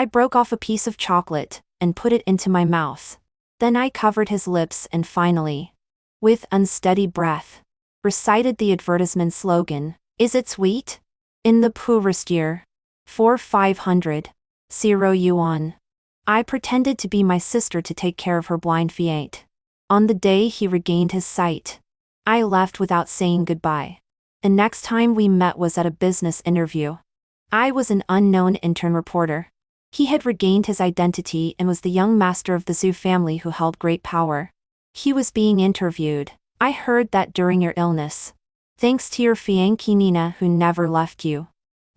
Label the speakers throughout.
Speaker 1: I broke off a piece of chocolate and put it into my mouth. Then I covered his lips and finally, with unsteady breath, recited the advertisement slogan, "Is it sweet? In the poorest year. For 500. 0 yuan. I pretended to be my sister to take care of her blind fiancé. On the day he regained his sight, I left without saying goodbye. The next time we met was at a business interview. I was an unknown intern reporter. He had regained his identity and was the young master of the Zhu family who held great power. He was being interviewed. I heard that during your illness. Thanks to your fiancée Nina who never left you.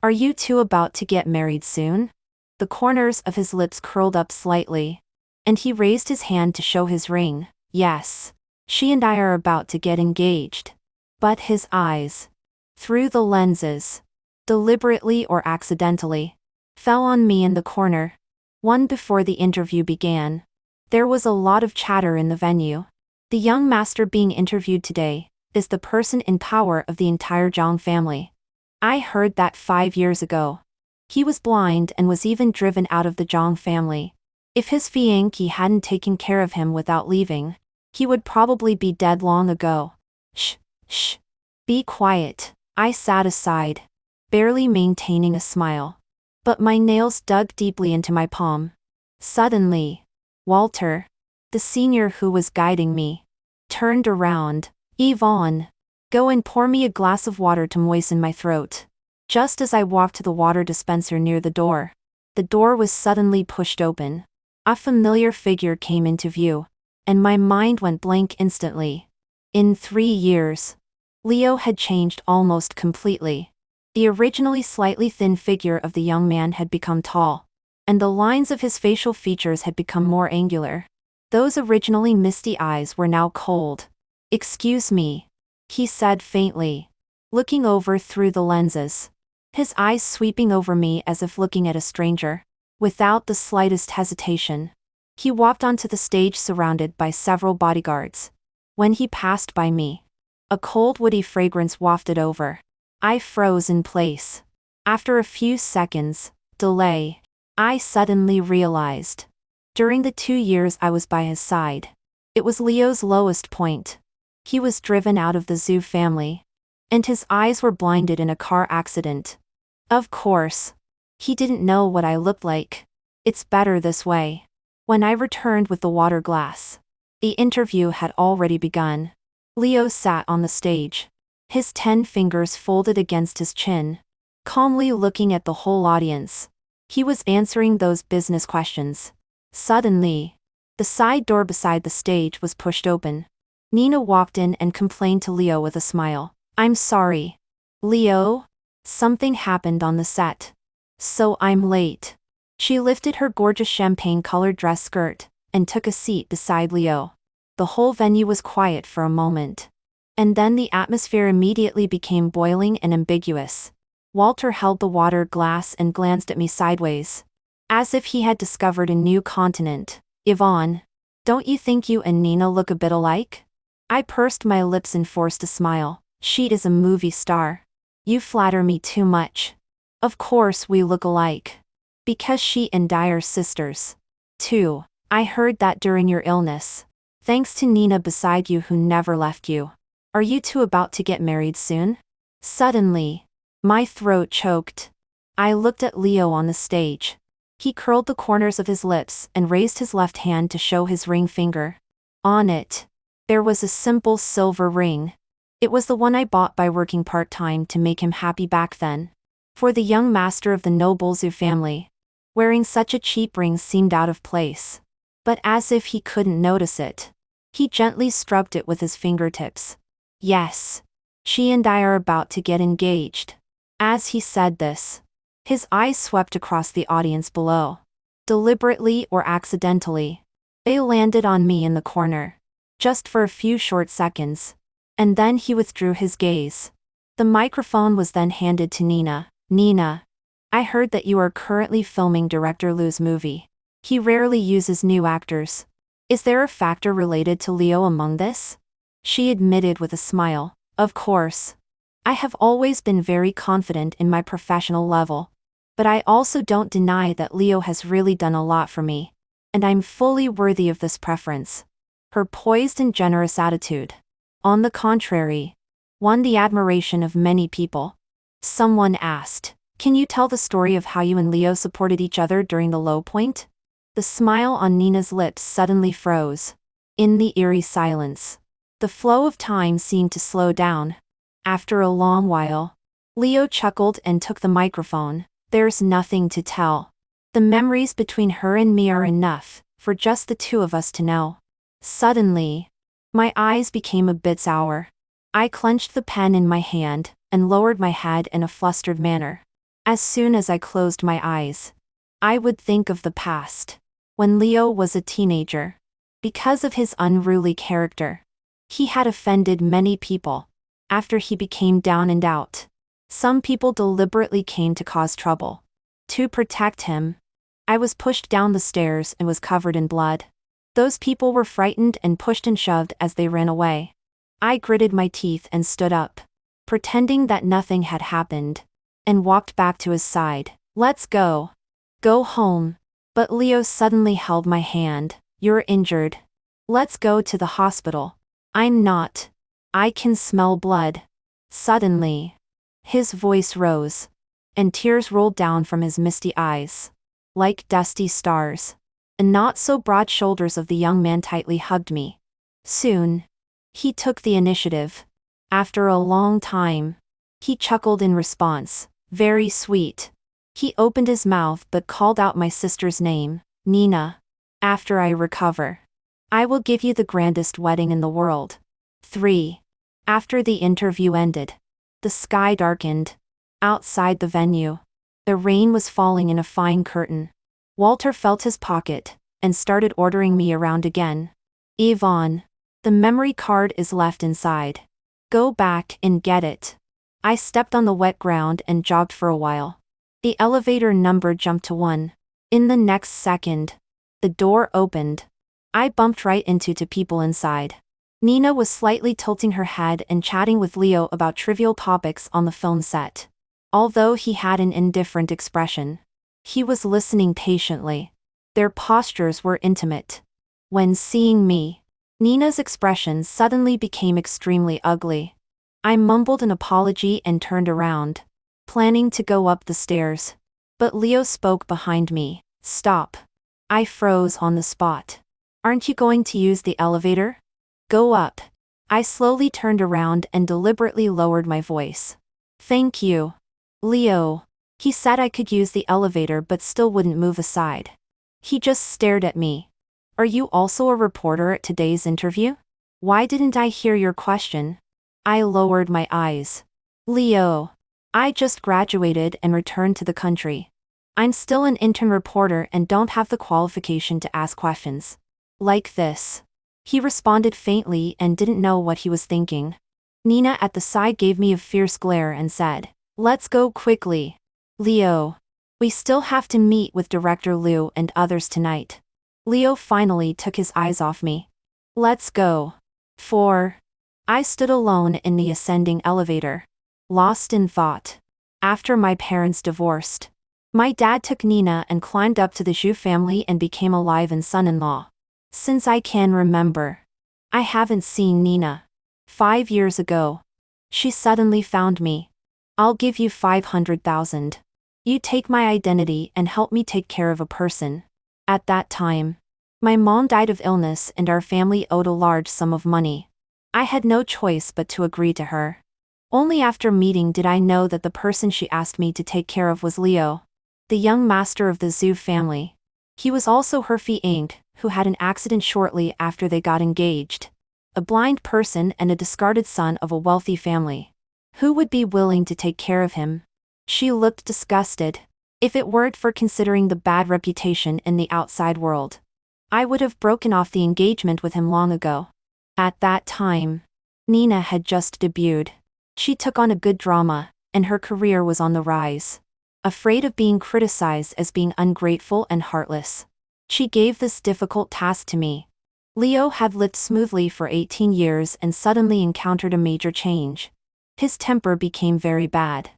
Speaker 1: Are you two about to get married soon? The corners of his lips curled up slightly. And he raised his hand to show his ring. Yes. She and I are about to get engaged. But his eyes, through the lenses, deliberately or accidentally, fell on me in the corner. One before the interview began. There was a lot of chatter in the venue. The young master being interviewed today is the person in power of the entire Zhang family. I heard that 5 years ago. He was blind and was even driven out of the Zhang family. If his fiancée hadn't taken care of him without leaving, he would probably be dead long ago. Shh, shh. Be quiet. I sat aside, barely maintaining a smile. But my nails dug deeply into my palm. Suddenly, Walter, the senior who was guiding me, turned around. Yvonne, go and pour me a glass of water to moisten my throat. Just as I walked to the water dispenser near the door was suddenly pushed open. A familiar figure came into view, and my mind went blank instantly. In 3 years, Leo had changed almost completely. The originally slightly thin figure of the young man had become tall, and the lines of his facial features had become more angular. Those originally misty eyes were now cold. Excuse me, he said faintly, looking over through the lenses, his eyes sweeping over me as if looking at a stranger. Without the slightest hesitation, he walked onto the stage surrounded by several bodyguards. When he passed by me, a cold woody fragrance wafted over. I froze in place. After a few seconds' delay, I suddenly realized. During the 2 years I was by his side, it was Leo's lowest point. He was driven out of the Zhu family, and his eyes were blinded in a car accident. Of course, he didn't know what I looked like. It's better this way. When I returned with the water glass, the interview had already begun. Leo sat on the stage, his 10 fingers folded against his chin, calmly looking at the whole audience. He was answering those business questions. Suddenly, the side door beside the stage was pushed open. Nina walked in and complained to Leo with a smile. I'm sorry, Leo. Something happened on the set, so I'm late. She lifted her gorgeous champagne-colored dress skirt and took a seat beside Leo. The whole venue was quiet for a moment. And then the atmosphere immediately became boiling and ambiguous. Walter held the water glass and glanced at me sideways, as if he had discovered a new continent. Yvonne, don't you think you and Nina look a bit alike? I pursed my lips and forced a smile. She is a movie star. You flatter me too much. Of course we look alike. Because she and I are sisters. Too. I heard that during your illness. Thanks to Nina beside you who never left you. Are you two about to get married soon? Suddenly, my throat choked. I looked at Leo on the stage. He curled the corners of his lips and raised his left hand to show his ring finger. On it, there was a simple silver ring. It was the one I bought by working part-time to make him happy back then. For the young master of the noble Zhu family, wearing such a cheap ring seemed out of place. But as if he couldn't notice it, he gently stroked it with his fingertips. Yes, she and I are about to get engaged. As he said this, his eyes swept across the audience below. Deliberately or accidentally, they landed on me in the corner. Just for a few short seconds. And then he withdrew his gaze. The microphone was then handed to Nina. Nina, I heard that you are currently filming Director Lu's movie. He rarely uses new actors. Is there a factor related to Leo among this? She admitted with a smile. Of course. I have always been very confident in my professional level. But I also don't deny that Leo has really done a lot for me. And I'm fully worthy of this preference. Her poised and generous attitude, on the contrary, won the admiration of many people. Someone asked, "Can you tell the story of how you and Leo supported each other during the low point?" The smile on Nina's lips suddenly froze. In the eerie silence, the flow of time seemed to slow down. After a long while, Leo chuckled and took the microphone. "There's nothing to tell. The memories between her and me are enough for just the two of us to know." Suddenly, my eyes became a bit sour. I clenched the pen in my hand and lowered my head in a flustered manner. As soon as I closed my eyes, I would think of the past, when Leo was a teenager. Because of his unruly character, he had offended many people. After he became down and out, some people deliberately came to cause trouble. To protect him, I was pushed down the stairs and was covered in blood. Those people were frightened and pushed and shoved as they ran away. I gritted my teeth and stood up, pretending that nothing had happened, and walked back to his side. "Let's go. Go home." But Leo suddenly held my hand. "You're injured. Let's go to the hospital." "I'm not. I can smell blood." Suddenly, his voice rose, and tears rolled down from his misty eyes, like dusty stars. The not-so-broad shoulders of the young man tightly hugged me. Soon, he took the initiative. After a long time, he chuckled in response. "Very sweet." He opened his mouth but called out my sister's name, "Nina. After I recover, I will give you the grandest wedding in the world." 3. After the interview ended, the sky darkened. Outside the venue, the rain was falling in a fine curtain. Walter felt his pocket and started ordering me around again. "Yvonne, the memory card is left inside. Go back and get it." I stepped on the wet ground and jogged for a while. The elevator number jumped to 1. In the next second, the door opened. I bumped right into two people inside. Nina was slightly tilting her head and chatting with Leo about trivial topics on the film set. Although he had an indifferent expression, he was listening patiently. Their postures were intimate. When seeing me, Nina's expression suddenly became extremely ugly. I mumbled an apology and turned around, planning to go up the stairs. But Leo spoke behind me. "Stop." I froze on the spot. "Aren't you going to use the elevator? Go up." I slowly turned around and deliberately lowered my voice. "Thank you, Leo." He said I could use the elevator but still wouldn't move aside. He just stared at me. "Are you also a reporter at today's interview? Why didn't I hear your question?" I lowered my eyes. "Leo, I just graduated and returned to the country. I'm still an intern reporter and don't have the qualification to ask questions like this." He responded faintly and didn't know what he was thinking. Nina at the side gave me a fierce glare and said, "Let's go quickly. Leo, we still have to meet with Director Liu and others tonight." Leo finally took his eyes off me. "Let's go." 4. I stood alone in the ascending elevator, lost in thought. After my parents divorced, my dad took Nina and climbed up to the Zhu family and became a live-in son-in-law. Since I can remember, I haven't seen Nina. 5 years ago, she suddenly found me. "I'll give you 500,000. You take my identity and help me take care of a person." At that time, my mom died of illness and our family owed a large sum of money. I had no choice but to agree to her. Only after meeting did I know that the person she asked me to take care of was Leo, the young master of the Zhu family. He was also her fiancé, who had an accident shortly after they got engaged. A blind person and a discarded son of a wealthy family. Who would be willing to take care of him? She looked disgusted. If it weren't for considering the bad reputation in the outside world, I would have broken off the engagement with him long ago. At that time, Nina had just debuted. She took on a good drama, and her career was on the rise. Afraid of being criticized as being ungrateful and heartless, she gave this difficult task to me. Leo had lived smoothly for 18 years and suddenly encountered a major change. His temper became very bad.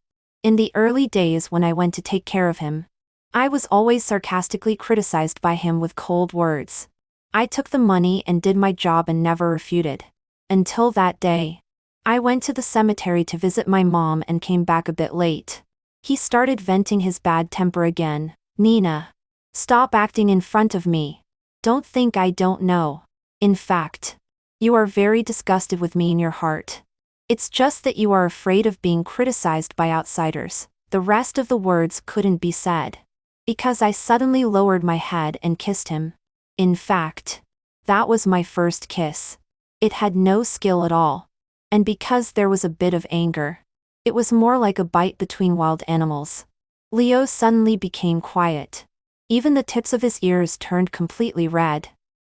Speaker 1: In the early days when I went to take care of him, I was always sarcastically criticized by him with cold words. I took the money and did my job and never refuted. Until that day. I went to the cemetery to visit my mom and came back a bit late. He started venting his bad temper again. Nina. Stop acting in front of me. Don't think I don't know. In fact, you are very disgusted with me in your heart. It's just that you are afraid of being criticized by outsiders. The rest of the words couldn't be said. Because I suddenly lowered my head and kissed him. In fact, that was my first kiss. It had no skill at all. And because there was a bit of anger, it was more like a bite between wild animals. Leo suddenly became quiet. Even the tips of his ears turned completely red.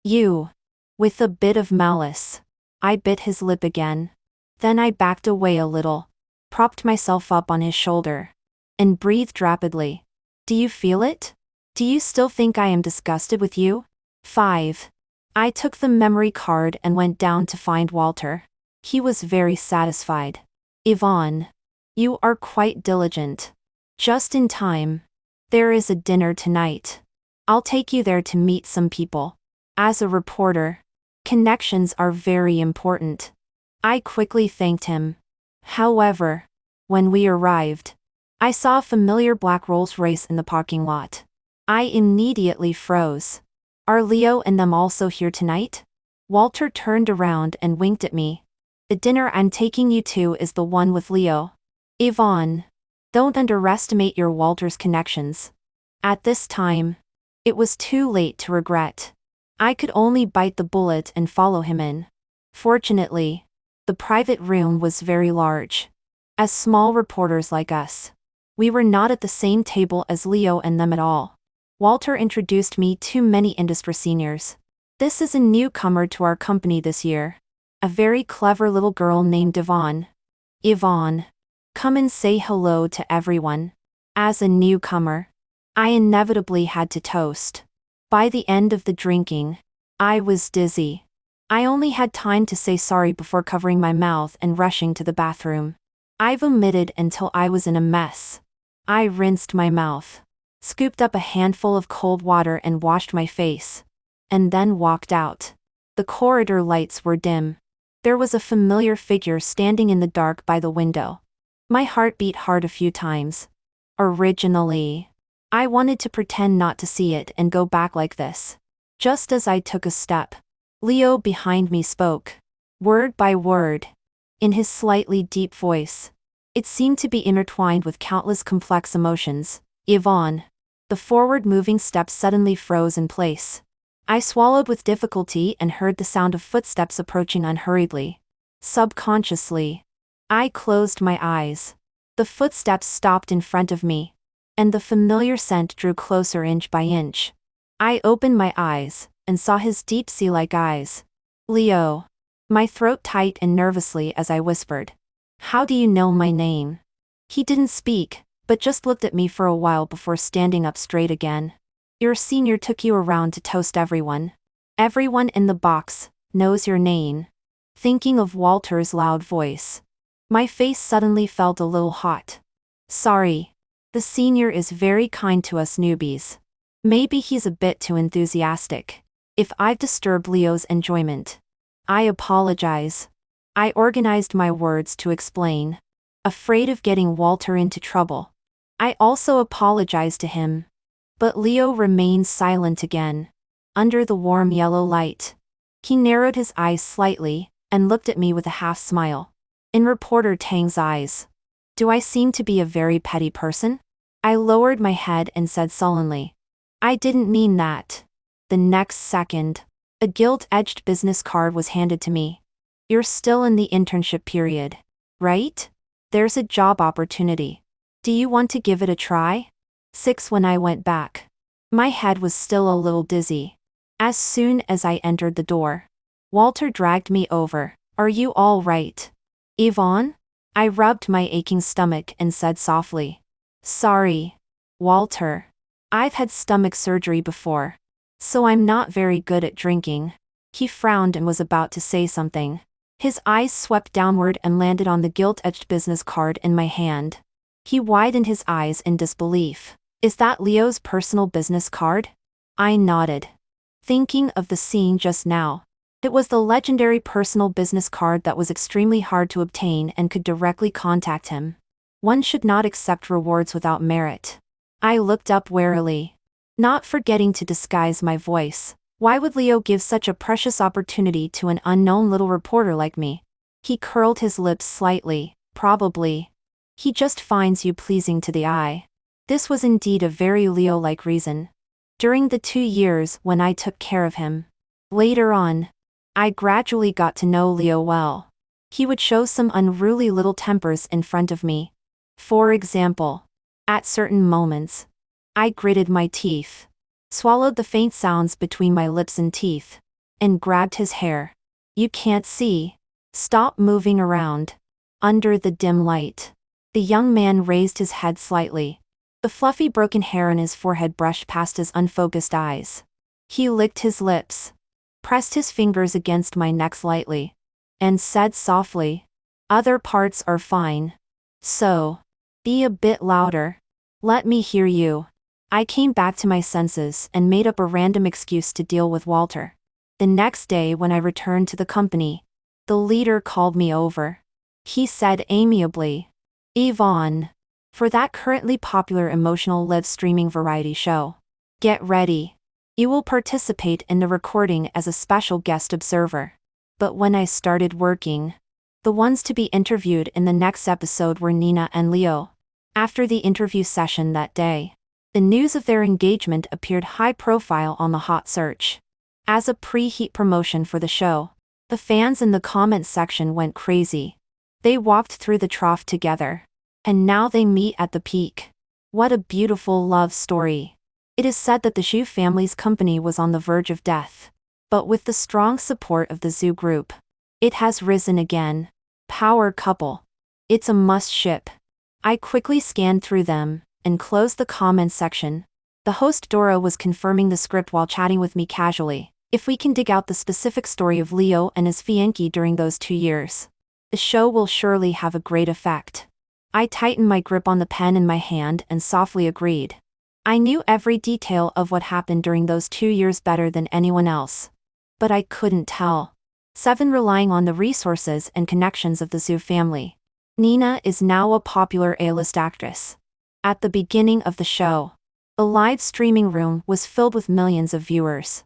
Speaker 1: You. With a bit of malice. I bit his lip again. Then I backed away a little, propped myself up on his shoulder, and breathed rapidly. Do you feel it? Do you still think I am disgusted with you? 5. I took the memory card and went down to find Walter. He was very satisfied. Yvonne. You are quite diligent. Just in time. There is a dinner tonight. I'll take you there to meet some people. As a reporter, connections are very important. I quickly thanked him. However, when we arrived, I saw a familiar black Rolls-Royce in the parking lot. I immediately froze. Are Leo and them also here tonight? Walter turned around and winked at me. The dinner I'm taking you to is the one with Leo. Yvonne. Don't underestimate your Walter's connections. At this time, it was too late to regret. I could only bite the bullet and follow him in. Fortunately, the private room was very large. As small reporters like us, we were not at the same table as Leo and them at all. Walter introduced me to many industry seniors. This is a newcomer to our company this year. A very clever little girl named Yvonne. Yvonne. Come and say hello to everyone. As a newcomer, I inevitably had to toast. By the end of the drinking, I was dizzy. I only had time to say sorry before covering my mouth and rushing to the bathroom. I vomited until I was in a mess. I rinsed my mouth, scooped up a handful of cold water and washed my face, and then walked out. The corridor lights were dim. There was a familiar figure standing in the dark by the window. My heart beat hard a few times. Originally, I wanted to pretend not to see it and go back like this. Just as I took a step, Leo behind me spoke, word by word, in his slightly deep voice. It seemed to be intertwined with countless complex emotions. Yvonne. The forward-moving steps suddenly froze in place. I swallowed with difficulty and heard the sound of footsteps approaching unhurriedly. Subconsciously, I closed my eyes. The footsteps stopped in front of me, and the familiar scent drew closer inch by inch. I opened my eyes, and saw his deep sea-like eyes. Leo. My throat tight and nervously as I whispered. How do you know my name? He didn't speak, but just looked at me for a while before standing up straight again. Your senior took you around to toast everyone. Everyone in the box knows your name. Thinking of Walter's loud voice. My face suddenly felt a little hot. Sorry. The senior is very kind to us newbies. Maybe he's a bit too enthusiastic. If I've disturbed Leo's enjoyment, I apologize. I organized my words to explain. Afraid of getting Walter into trouble. I also apologized to him. But Leo remained silent again. Under the warm yellow light, he narrowed his eyes slightly and looked at me with a half smile. In reporter Tang's eyes. Do I seem to be a very petty person? I lowered my head and said sullenly. I didn't mean that. The next second, a gilt-edged business card was handed to me. You're still in the internship period, right? There's a job opportunity. Do you want to give it a try? 6. When I went back, my head was still a little dizzy. As soon as I entered the door, Walter dragged me over. Are you all right? Yvonne? I rubbed my aching stomach and said softly. Sorry, Walter. I've had stomach surgery before, so I'm not very good at drinking. He frowned and was about to say something. His eyes swept downward and landed on the gilt-edged business card in my hand. He widened his eyes in disbelief. Is that Leo's personal business card? I nodded, thinking of the scene just now. It was the legendary personal business card that was extremely hard to obtain and could directly contact him. One should not accept rewards without merit. I looked up warily, not forgetting to disguise my voice. Why would Leo give such a precious opportunity to an unknown little reporter like me? He curled his lips slightly. Probably. He just finds you pleasing to the eye. This was indeed a very Leo-like reason. During the 2 years when I took care of him. Later on, I gradually got to know Leo well. He would show some unruly little tempers in front of me. For example, at certain moments, I gritted my teeth, swallowed the faint sounds between my lips and teeth, and grabbed his hair. You can't see. Stop moving around. Under the dim light, the young man raised his head slightly. The fluffy broken hair on his forehead brushed past his unfocused eyes. He licked his lips, pressed his fingers against my neck slightly, and said softly, "Other parts are fine. So, be a bit louder. Let me hear you." I came back to my senses and made up a random excuse to deal with Walter. The next day when I returned to the company, the leader called me over. He said amiably, "Yvonne, for that currently popular emotional live streaming variety show, get ready. You will participate in the recording as a special guest observer." But when I started working, the ones to be interviewed in the next episode were Nina and Leo. After the interview session that day, the news of their engagement appeared high profile on the hot search. As a pre-heat promotion for the show, the fans in the comments section went crazy. They walked through the trough together, and now they meet at the peak. What a beautiful love story. It is said that the Zhu family's company was on the verge of death, but with the strong support of the Zhu group, it has risen again. Power couple. It's a must-ship. I quickly scanned through them and closed the comments section. The host Dora was confirming the script while chatting with me casually. If we can dig out the specific story of Leo and his fiancé during those 2 years, the show will surely have a great effect. I tightened my grip on the pen in my hand and softly agreed. I knew every detail of what happened during those 2 years better than anyone else. But I couldn't tell. 7. Relying on the resources and connections of the Zhu family. Nina is now a popular A-list actress. At the beginning of the show, the live streaming room was filled with millions of viewers.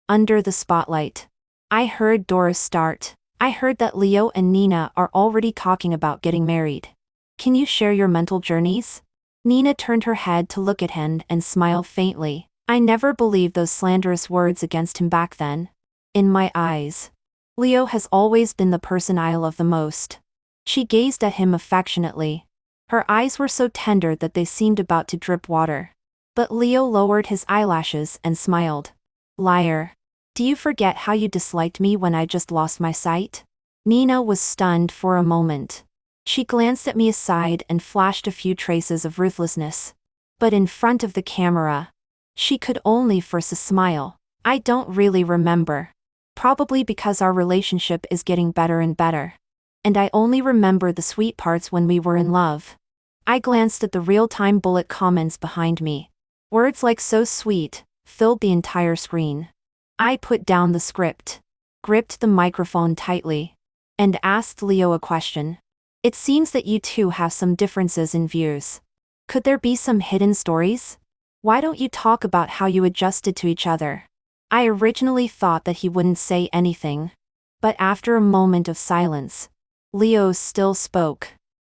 Speaker 1: Under the spotlight, I heard Doris start. "I heard that Leo and Nina are already talking about getting married. Can you share your mental journeys?" Nina turned her head to look at him and smiled faintly. I never believed those slanderous words against him back then. In my eyes, Leo has always been the person I love the most. She gazed at him affectionately. Her eyes were so tender that they seemed about to drip water. But Leo lowered his eyelashes and smiled. "Liar. Do you forget how you disliked me when I just lost my sight?" Nina was stunned for a moment. She glanced at me aside and flashed a few traces of ruthlessness. But in front of the camera, she could only force a smile. "I don't really remember. Probably because our relationship is getting better and better. And I only remember the sweet parts when we were in love." I glanced at the real-time bullet comments behind me. Words like "so sweet" filled the entire screen. I put down the script, gripped the microphone tightly, and asked Leo a question. "It seems that you two have some differences in views. Could there be some hidden stories? Why don't you talk about how you adjusted to each other?" I originally thought that he wouldn't say anything. But after a moment of silence, Leo still spoke.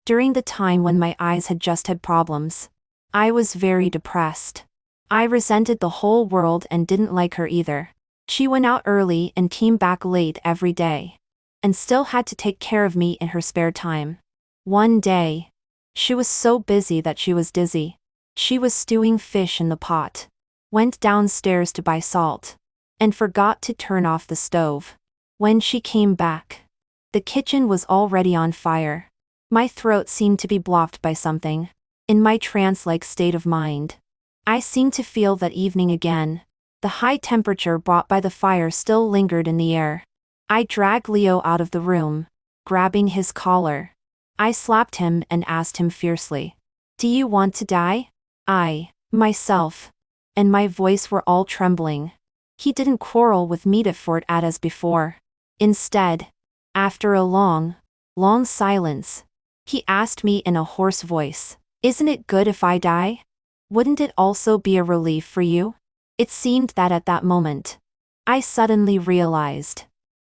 Speaker 1: "During the time when my eyes had just had problems, I was very depressed. I resented the whole world and didn't like her either. She went out early and came back late every day, and still had to take care of me in her spare time. One day, she was so busy that she was dizzy. She was stewing fish in the pot, went downstairs to buy salt, and forgot to turn off the stove. When she came back, the kitchen was already on fire. My throat seemed to be blocked by something. In my trance-like state of mind, I seemed to feel that evening again. The high temperature brought by the fire still lingered in the air. I dragged Leo out of the room, grabbing his collar. I slapped him and asked him fiercely, Do you want to die? I, myself, and my voice were all trembling. He didn't quarrel with me for it as before. Instead, after a long, long silence, he asked me in a hoarse voice, "Isn't it good if I die? Wouldn't it also be a relief for you?" It seemed that at that moment, I suddenly realized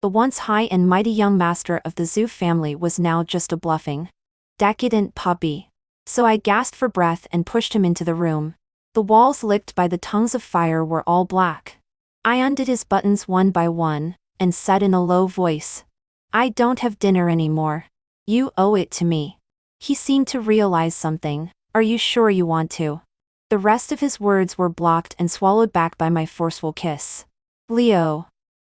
Speaker 1: the once high and mighty young master of the Zhu family was now just a bluffing, decadent puppy. So I gasped for breath and pushed him into the room. The walls licked by the tongues of fire were all black. I undid his buttons one by one, and said in a low voice, "I don't have dinner anymore. You owe it to me." He seemed to realize something. "Are you sure you want to?" The rest of his words were blocked and swallowed back by my forceful kiss. "Leo,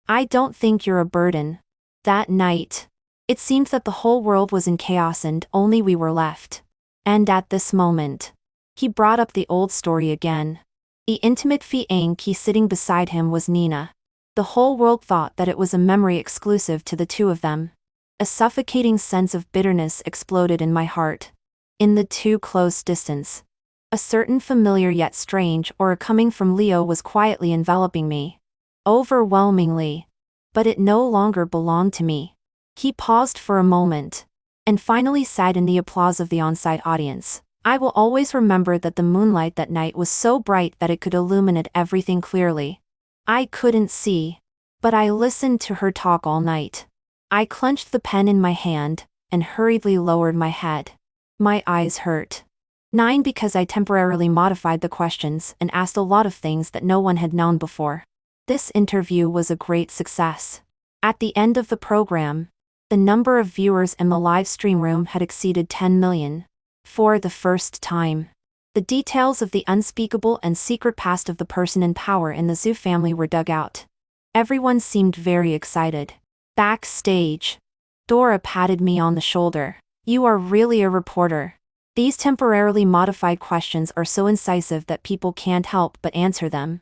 Speaker 1: I don't think you're a burden." That night, it seemed that the whole world was in chaos and only we were left. And at this moment, he brought up the old story again. The intimate fiancé sitting beside him was Nina. The whole world thought that it was a memory exclusive to the two of them. A suffocating sense of bitterness exploded in my heart. In the too close distance, a certain familiar yet strange aura coming from Leo was quietly enveloping me. Overwhelmingly. But it no longer belonged to me. He paused for a moment, and finally said in the applause of the on-site audience, "I will always remember that the moonlight that night was so bright that it could illuminate everything clearly. I couldn't see, but I listened to her talk all night." I clenched the pen in my hand, and hurriedly lowered my head. My eyes hurt. 9 because I temporarily modified the questions and asked a lot of things that no one had known before. This interview was a great success. At the end of the program, the number of viewers in the live stream room had exceeded 10 million. For the first time, the details of the unspeakable and secret past of the person in power in the Zhu family were dug out. Everyone seemed very excited. Backstage, Dora patted me on the shoulder. "You are really a reporter. These temporarily modified questions are so incisive that people can't help but answer them."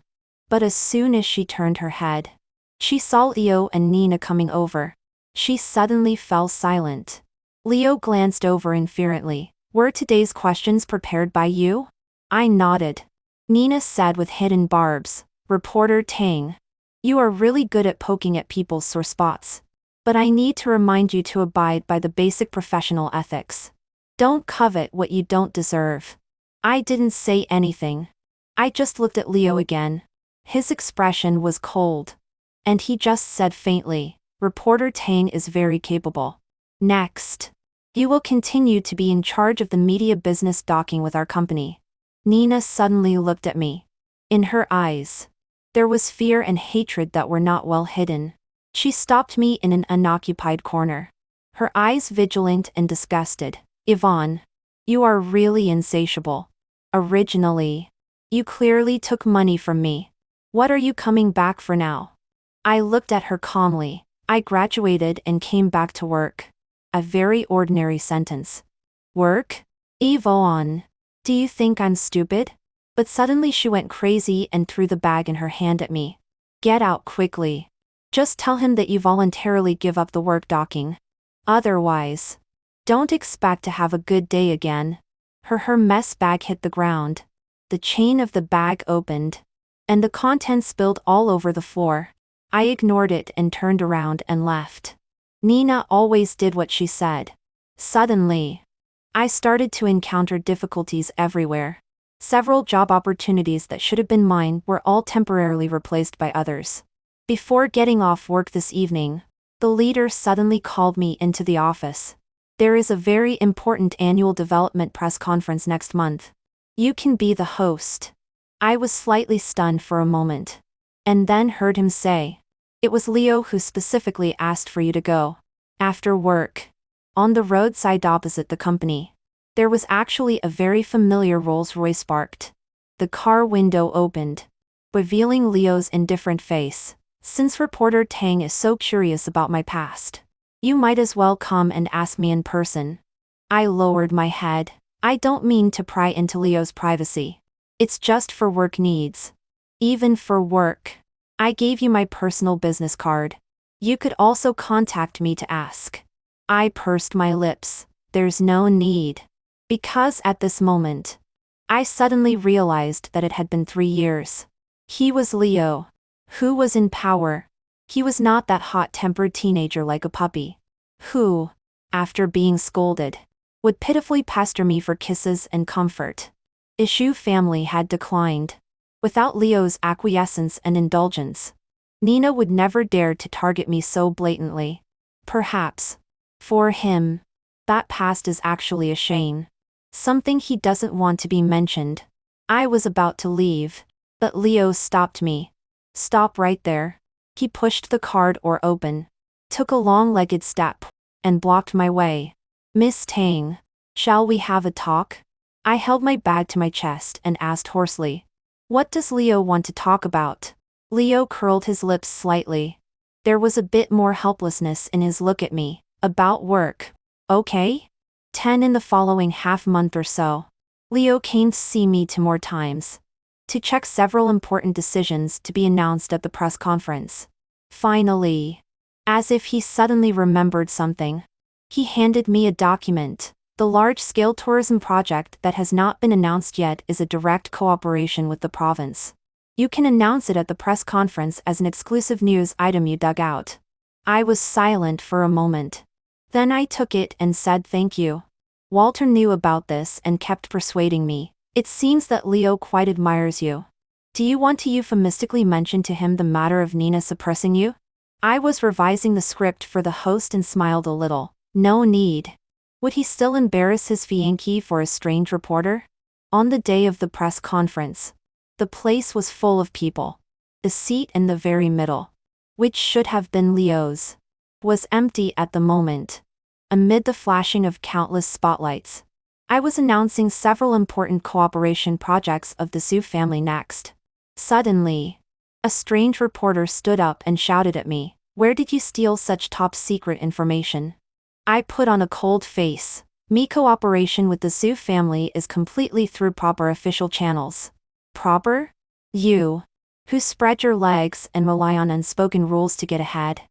Speaker 1: But as soon as she turned her head, she saw Leo and Nina coming over. She suddenly fell silent. Leo glanced over inferently. "Were today's questions prepared by you?" I nodded. Nina said with hidden barbs, "Reporter Tang, you are really good at poking at people's sore spots. But I need to remind you to abide by the basic professional ethics. Don't covet what you don't deserve." I didn't say anything. I just looked at Leo again. His expression was cold. And he just said faintly, "Reporter Tang is very capable. Next, you will continue to be in charge of the media business docking with our company." Nina suddenly looked at me. In her eyes, there was fear and hatred that were not well hidden. She stopped me in an unoccupied corner. Her eyes vigilant and disgusted. "Yvonne, you are really insatiable. Originally, you clearly took money from me. What are you coming back for now?" I looked at her calmly. "I graduated and came back to work." A very ordinary sentence. "Work? Yvonne, do you think I'm stupid?" But suddenly she went crazy and threw the bag in her hand at me. "Get out quickly. Just tell him that you voluntarily give up the work docking. Otherwise, don't expect to have a good day again." Her mess bag hit the ground. The chain of the bag opened, and the contents spilled all over the floor. I ignored it and turned around and left. Nina always did what she said. Suddenly, I started to encounter difficulties everywhere. Several job opportunities that should have been mine were all temporarily replaced by others. Before getting off work this evening, the leader suddenly called me into the office. "There is a very important annual development press conference next month. You can be the host." I was slightly stunned for a moment, and then heard him say, "It was Leo who specifically asked for you to go." After work, on the roadside opposite the company, there was actually a very familiar Rolls-Royce parked. The car window opened, revealing Leo's indifferent face. "Since reporter Tang is so curious about my past, you might as well come and ask me in person." I lowered my head. I don't mean to pry into Leo's privacy. It's just for work needs. Even for work. I gave you my personal business card. You could also contact me to ask. I pursed my lips. "There's no need. Because at this moment, I suddenly realized that it had been 3 years. He was Leo. Who was in power. He was not that hot-tempered teenager like a puppy. Who, after being scolded, would pitifully pester me for kisses and comfort. Issue family had declined. Without Leo's acquiescence and indulgence, Nina would never dare to target me so blatantly. Perhaps, for him, that past is actually a shame. Something he doesn't want to be mentioned. I was about to leave, but Leo stopped me. Stop right there. He pushed the car door open, took a long-legged step, and blocked my way. Miss Tang, shall we have a talk? I held my bag to my chest and asked hoarsely. What does Leo want to talk about? Leo curled his lips slightly. There was a bit more helplessness in his look at me. About work. Okay? 10 in the following half-month or so. Leo came to see me 2 more times. To check several important decisions to be announced at the press conference. Finally, as if he suddenly remembered something, he handed me a document. The large-scale tourism project that has not been announced yet is a direct cooperation with the province. You can announce it at the press conference as an exclusive news item you dug out. I was silent for a moment. Then I took it and said thank you. Walter knew about this and kept persuading me. It seems that Leo quite admires you. Do you want to euphemistically mention to him the matter of Nina suppressing you? I was revising the script for the host and smiled a little. No need. Would he still embarrass his fiancé for a strange reporter? On the day of the press conference, the place was full of people. The seat in the very middle, which should have been Leo's, was empty at the moment. Amid the flashing of countless spotlights, I was announcing several important cooperation projects of the Su family next. Suddenly, a strange reporter stood up and shouted at me, "Where did you steal such top-secret information?" I put on a cold face. Me cooperation with the Su family is completely through proper official channels. Proper? You, who spread your legs and rely on unspoken rules to get ahead,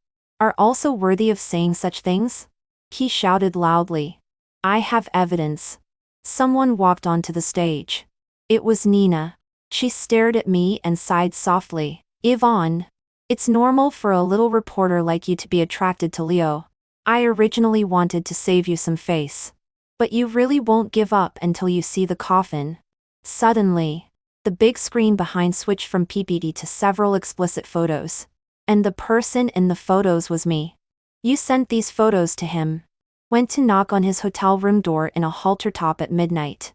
Speaker 1: are also worthy of saying such things? He shouted loudly. I have evidence. Someone walked onto the stage. It was Nina. She stared at me and sighed softly. Yvonne, it's normal for a little reporter like you to be attracted to Leo. I originally wanted to save you some face. But you really won't give up until you see the coffin. Suddenly, the big screen behind switched from PPT to several explicit photos. And the person in the photos was me. You sent these photos to him. Went to knock on his hotel room door in a halter top at midnight.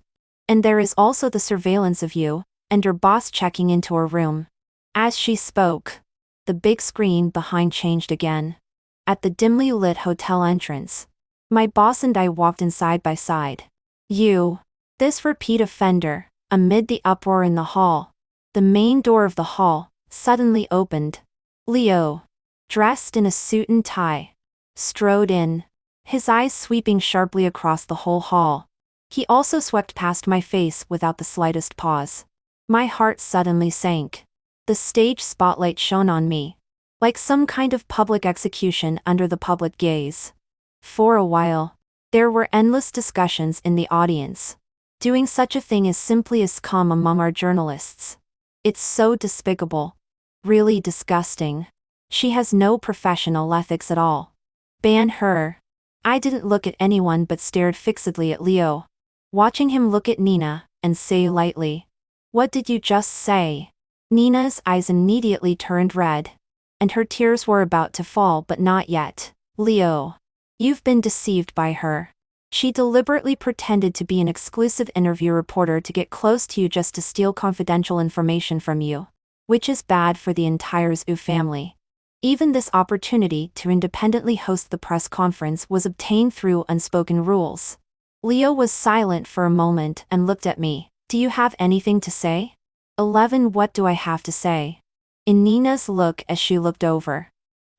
Speaker 1: And there is also the surveillance of you, and your boss checking into her room. As she spoke, the big screen behind changed again. At the dimly lit hotel entrance, my boss and I walked in side by side. You, this repeat offender, amid the uproar in the hall. The main door of the hall suddenly opened. Leo, dressed in a suit and tie, strode in, his eyes sweeping sharply across the whole hall. He also swept past my face without the slightest pause. My heart suddenly sank. The stage spotlight shone on me, like some kind of public execution under the public gaze. For a while, there were endless discussions in the audience. Doing such a thing is simply a scum among our journalists. It's so despicable. Really disgusting. She has no professional ethics at all. Ban her. I didn't look at anyone but stared fixedly at Leo, watching him look at Nina, and say lightly, "What did you just say?" Nina's eyes immediately turned red, and her tears were about to fall but not yet. Leo, you've been deceived by her. She deliberately pretended to be an exclusive interview reporter to get close to you just to steal confidential information from you, which is bad for the entire Zhu family. Even this opportunity to independently host the press conference was obtained through unspoken rules. Leo was silent for a moment and looked at me. Do you have anything to say? 11. What do I have to say? In Nina's look as she looked over,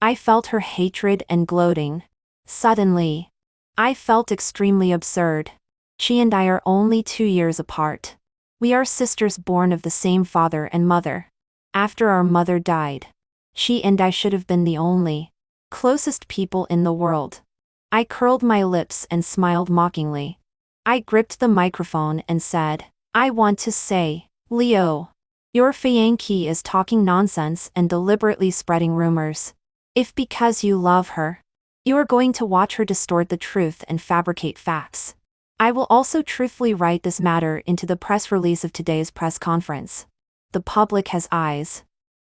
Speaker 1: I felt her hatred and gloating. Suddenly, I felt extremely absurd. She and I are only 2 years apart. We are sisters born of the same father and mother. After our mother died, she and I should have been the only, closest people in the world. I curled my lips and smiled mockingly. I gripped the microphone and said, I want to say, Leo, your fiancé is talking nonsense and deliberately spreading rumors. If because you love her, you are going to watch her distort the truth and fabricate facts, I will also truthfully write this matter into the press release of today's press conference. The public has eyes.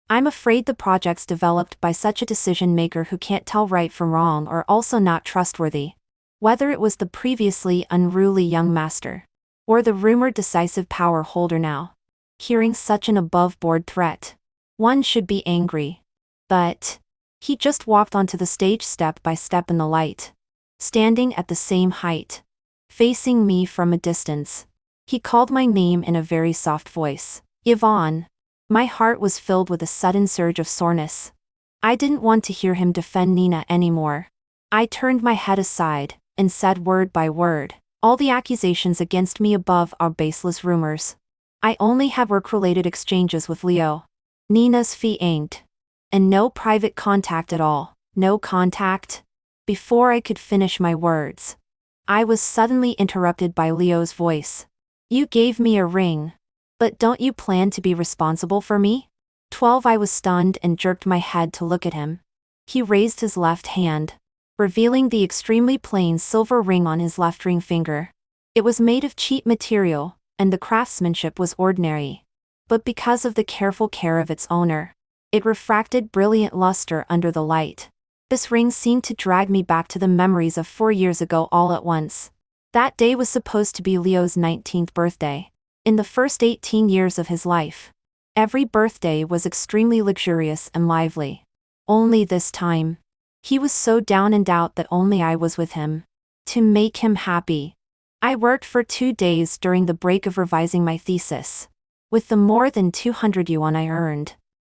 Speaker 1: I'm afraid the projects developed by such a decision maker who can't tell right from wrong are also not trustworthy. Whether it was the previously unruly young master, or the rumored decisive power holder now, hearing such an above-board threat, one should be angry. But he just walked onto the stage step by step in the light, standing at the same height, facing me from a distance. He called my name in a very soft voice, Yvonne. My heart was filled with a sudden surge of soreness. I didn't want to hear him defend Nina anymore. I turned my head aside and said word by word, all the accusations against me above are baseless rumors. I only have work-related exchanges with Leo, Nina's fiancé, and no private contact at all. No contact? Before I could finish my words, I was suddenly interrupted by Leo's voice. You gave me a ring. But don't you plan to be responsible for me? 12. I was stunned and jerked my head to look at him. He raised his left hand, revealing the extremely plain silver ring on his left ring finger. It was made of cheap material, and the craftsmanship was ordinary. But because of the careful care of its owner, it refracted brilliant luster under the light. This ring seemed to drag me back to the memories of 4 years ago all at once. That day was supposed to be Leo's 19th birthday. In the first 18 years of his life, every birthday was extremely luxurious and lively. Only this time, he was so down and out that only I was with him to make him happy. I worked for 2 days during the break of revising my thesis. With the more than 200 yuan I earned,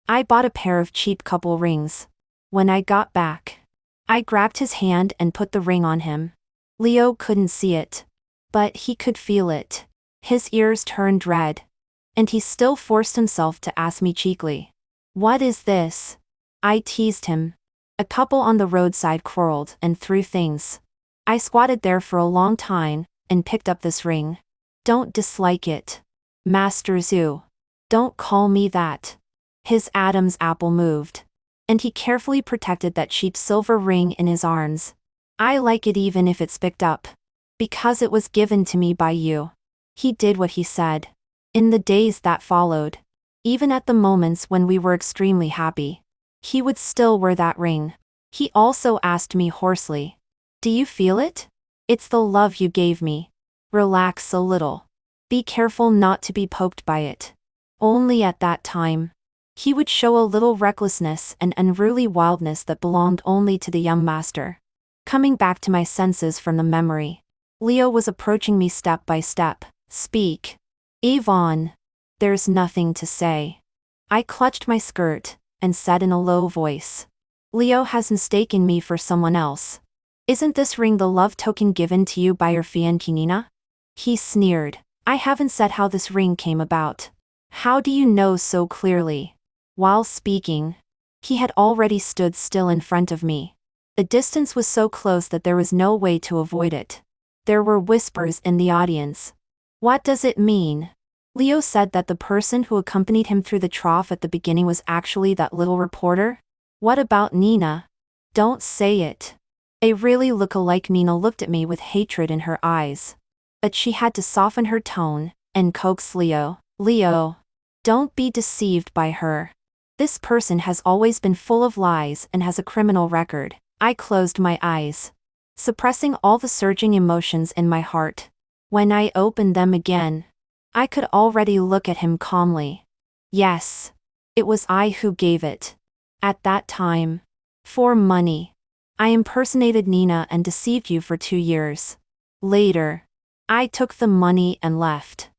Speaker 1: I bought a pair of cheap couple rings. When I got back, I grabbed his hand and put the ring on him. Leo couldn't see it, but he could feel it. His ears turned red, and he still forced himself to ask me cheekily, "What is this?" I teased him. A couple on the roadside quarreled and threw things. I squatted there for a long time and picked up this ring. Don't dislike it, Master Zhu. Don't call me that. His Adam's apple moved, and he carefully protected that cheap silver ring in his arms. I like it even if it's picked up, because it was given to me by you. He did what he said. In the days that followed, even at the moments when we were extremely happy, he would still wear that ring. He also asked me hoarsely, "Do you feel it? It's the love you gave me. Relax a little. Be careful not to be poked by it." Only at that time, he would show a little recklessness and unruly wildness that belonged only to the young master. Coming back to my senses from the memory, Leo was approaching me step by step. "Speak, Yvonne. There's nothing to say." I clutched my skirt and said in a low voice, "Leo has mistaken me for someone else. Isn't this ring the love token given to you by your fiancée Nina?" He sneered. "I haven't said how this ring came about. How do you know so clearly?" While speaking, he had already stood still in front of me. The distance was so close that there was no way to avoid it. There were whispers in the audience. "What does it mean?" Leo said that the person who accompanied him through the trough at the beginning was actually that little reporter. What about Nina? Don't say it. A really look-alike Nina looked at me with hatred in her eyes. But she had to soften her tone and coax Leo. "Leo, don't be deceived by her. This person has always been full of lies and has a criminal record." I closed my eyes, suppressing all the surging emotions in my heart. When I opened them again, I could already look at him calmly. Yes, it was I who gave it. At that time. For money. I impersonated Nina and deceived you for 2 years. Later, I took the money and left.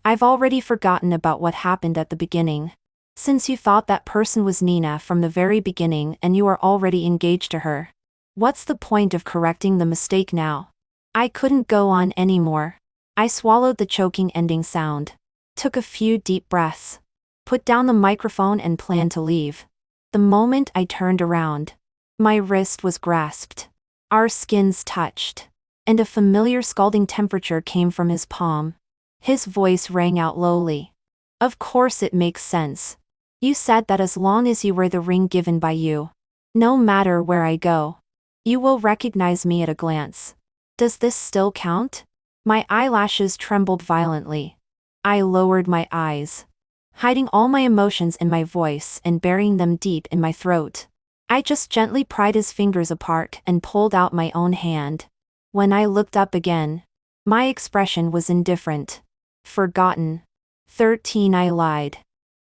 Speaker 1: I've already forgotten about what happened at the beginning. Since you thought that person was Nina from the very beginning and you are already engaged to her, what's the point of correcting the mistake now? I couldn't go on anymore. I swallowed the choking ending sound, took a few deep breaths, put down the microphone and planned to leave. The moment I turned around, my wrist was grasped. Our skins touched. and a familiar scalding temperature came from his palm. His voice rang out lowly. Of course it makes sense. You said that as long as you wear the ring given by you, no matter where I go, you will recognize me at a glance. Does this still count? My eyelashes trembled violently. I lowered my eyes, hiding all my emotions in my voice and burying them deep in my throat. I just gently pried his fingers apart and pulled out my own hand. When I looked up again, my expression was indifferent. Forgotten. 13. I lied.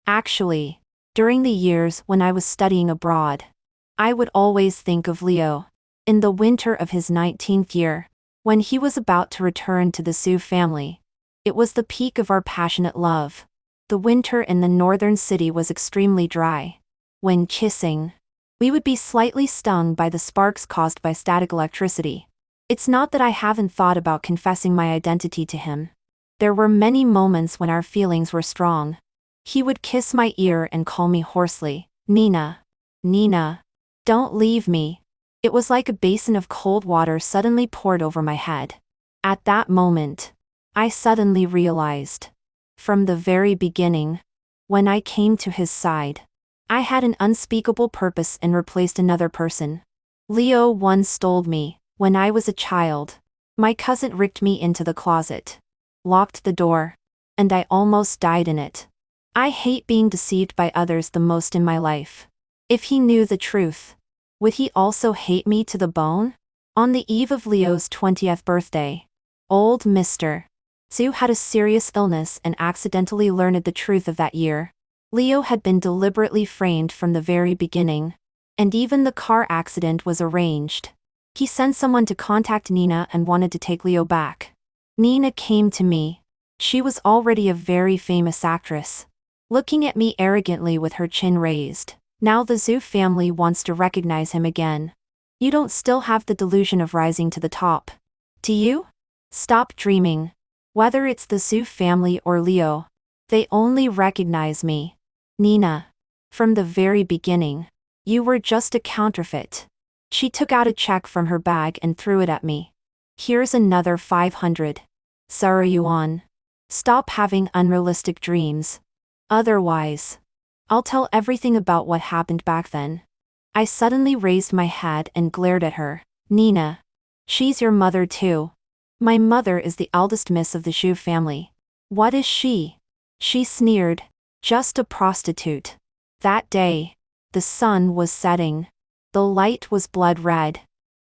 Speaker 1: Actually, during the years when I was studying abroad, I would always think of Leo. In the winter of his 19th year, when he was about to return to the Sioux family, it was the peak of our passionate love. The winter in the northern city was extremely dry. When kissing, we would be slightly stung by the sparks caused by static electricity. It's not that I haven't thought about confessing my identity to him. There were many moments when our feelings were strong. He would kiss my ear and call me hoarsely, Nina. Nina. Don't leave me. It was like a basin of cold water suddenly poured over my head. At that moment, I suddenly realized, from the very beginning, when I came to his side, I had an unspeakable purpose and replaced another person. Leo once stole me, when I was a child. My cousin ricked me into the closet, locked the door, and I almost died in it. I hate being deceived by others the most in my life. If he knew the truth, would he also hate me to the bone? On the eve of Leo's 20th birthday, old Mr. Sioux had a serious illness and accidentally learned the truth of that year. Leo had been deliberately framed from the very beginning, and even the car accident was arranged. He sent someone to contact Nina and wanted to take Leo back. Nina came to me. She was already a very famous actress, looking at me arrogantly with her chin raised. Now the Sioux family wants to recognize him again. You don't still have the delusion of rising to the top, do you? Stop dreaming. Whether it's the Sioux family or Leo, they only recognize me. Nina. From the very beginning, you were just a counterfeit. She took out a check from her bag and threw it at me. Here's another 500. Sorry, Yuan. Stop having unrealistic dreams. Otherwise, I'll tell everything about what happened back then. I suddenly raised my head and glared at her. Nina. She's your mother too. My mother is the eldest miss of the Sioux family. What is she? She sneered. Just a prostitute. That day, the sun was setting. The light was blood red.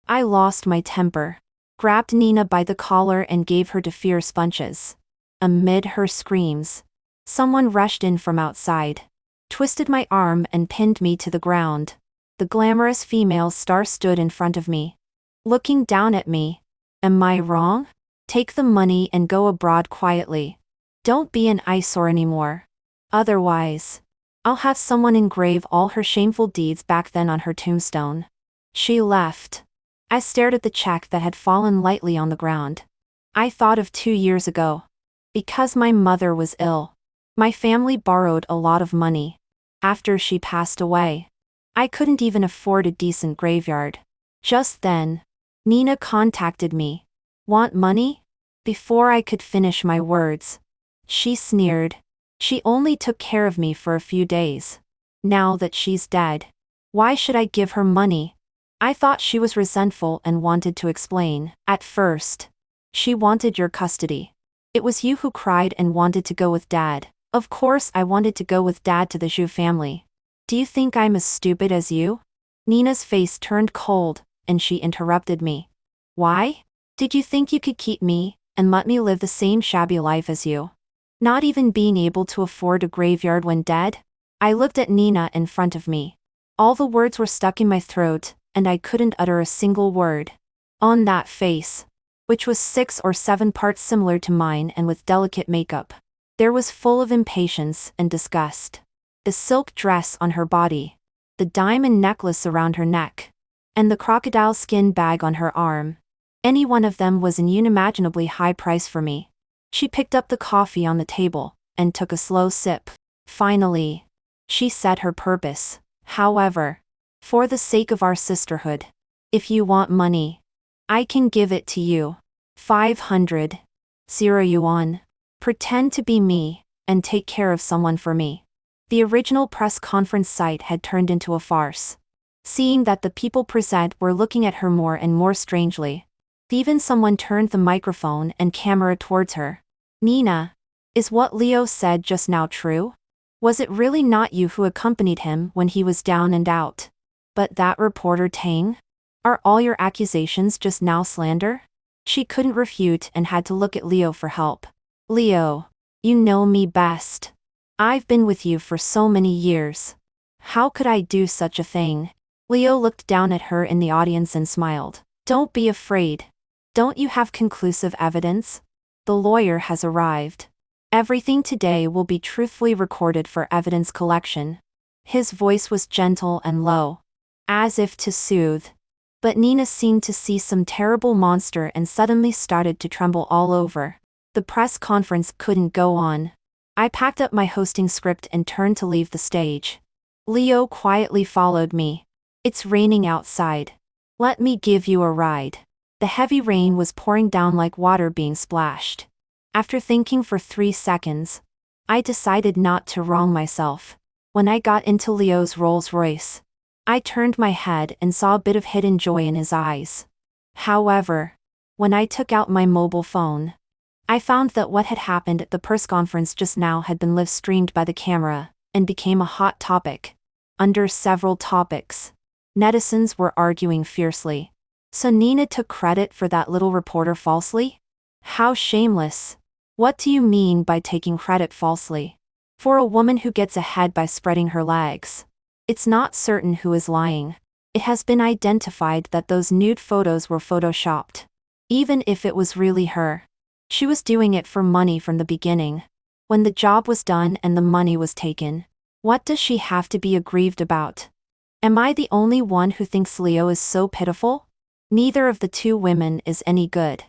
Speaker 1: I lost my temper, grabbed Nina by the collar and gave her to fierce punches. Amid her screams, someone rushed in from outside, twisted my arm and pinned me to the ground. The glamorous female star stood in front of me, looking down at me. Am I wrong? Take the money and go abroad quietly. Don't be an eyesore anymore. Otherwise, I'll have someone engrave all her shameful deeds back then on her tombstone. She left. I stared at the check that had fallen lightly on the ground. I thought of 2 years ago. Because my mother was ill, my family borrowed a lot of money. After she passed away, I couldn't even afford a decent graveyard. Just then, Nina contacted me. Want money? Before I could finish my words, she sneered. She only took care of me for a few days. Now that she's dead, why should I give her money? I thought she was resentful and wanted to explain. At first, she wanted your custody. It was you who cried and wanted to go with Dad. Of course I wanted to go with Dad to the Zhu family. Do you think I'm as stupid as you? Nina's face turned cold, and she interrupted me. Why? Did you think you could keep me, and let me live the same shabby life as you? Not even being able to afford a graveyard when dead? I looked at Nina in front of me. All the words were stuck in my throat, and I couldn't utter a single word. On that face, which was 6 or 7 parts similar to mine and with delicate makeup, there was full of impatience and disgust. The silk dress on her body, the diamond necklace around her neck, and the crocodile skin bag on her arm. Any one of them was an unimaginably high price for me. She picked up the coffee on the table, and took a slow sip. Finally, she said her purpose. However, for the sake of our sisterhood, if you want money, I can give it to you. 500. 0 yuan. Pretend to be me, and take care of someone for me. The original press conference site had turned into a farce. Seeing that the people present were looking at her more and more strangely. Even someone turned the microphone and camera towards her. Nina, is what Leo said just now true? Was it really not you who accompanied him when he was down and out? But that reporter Tang? Are all your accusations just now slander? She couldn't refute and had to look at Leo for help. Leo, you know me best. I've been with you for so many years. How could I do such a thing? Leo looked down at her in the audience and smiled. Don't be afraid. Don't you have conclusive evidence? The lawyer has arrived. Everything today will be truthfully recorded for evidence collection. His voice was gentle and low, as if to soothe. But Nina seemed to see some terrible monster and suddenly started to tremble all over. The press conference couldn't go on. I packed up my hosting script and turned to leave the stage. Leo quietly followed me. It's raining outside. Let me give you a ride. The heavy rain was pouring down like water being splashed. After thinking for 3 seconds, I decided not to wrong myself. When I got into Leo's Rolls-Royce, I turned my head and saw a bit of hidden joy in his eyes. However, when I took out my mobile phone, I found that what had happened at the press conference just now had been live streamed by the camera, and became a hot topic. Under several topics, netizens were arguing fiercely. So Nina took credit for that little reporter falsely? How shameless. What do you mean by taking credit falsely? For a woman who gets ahead by spreading her legs. It's not certain who is lying. It has been identified that those nude photos were photoshopped. Even if it was really her, she was doing it for money from the beginning. When the job was done and the money was taken, what does she have to be aggrieved about? Am I the only one who thinks Leo is so pitiful? Neither of the two women is any good.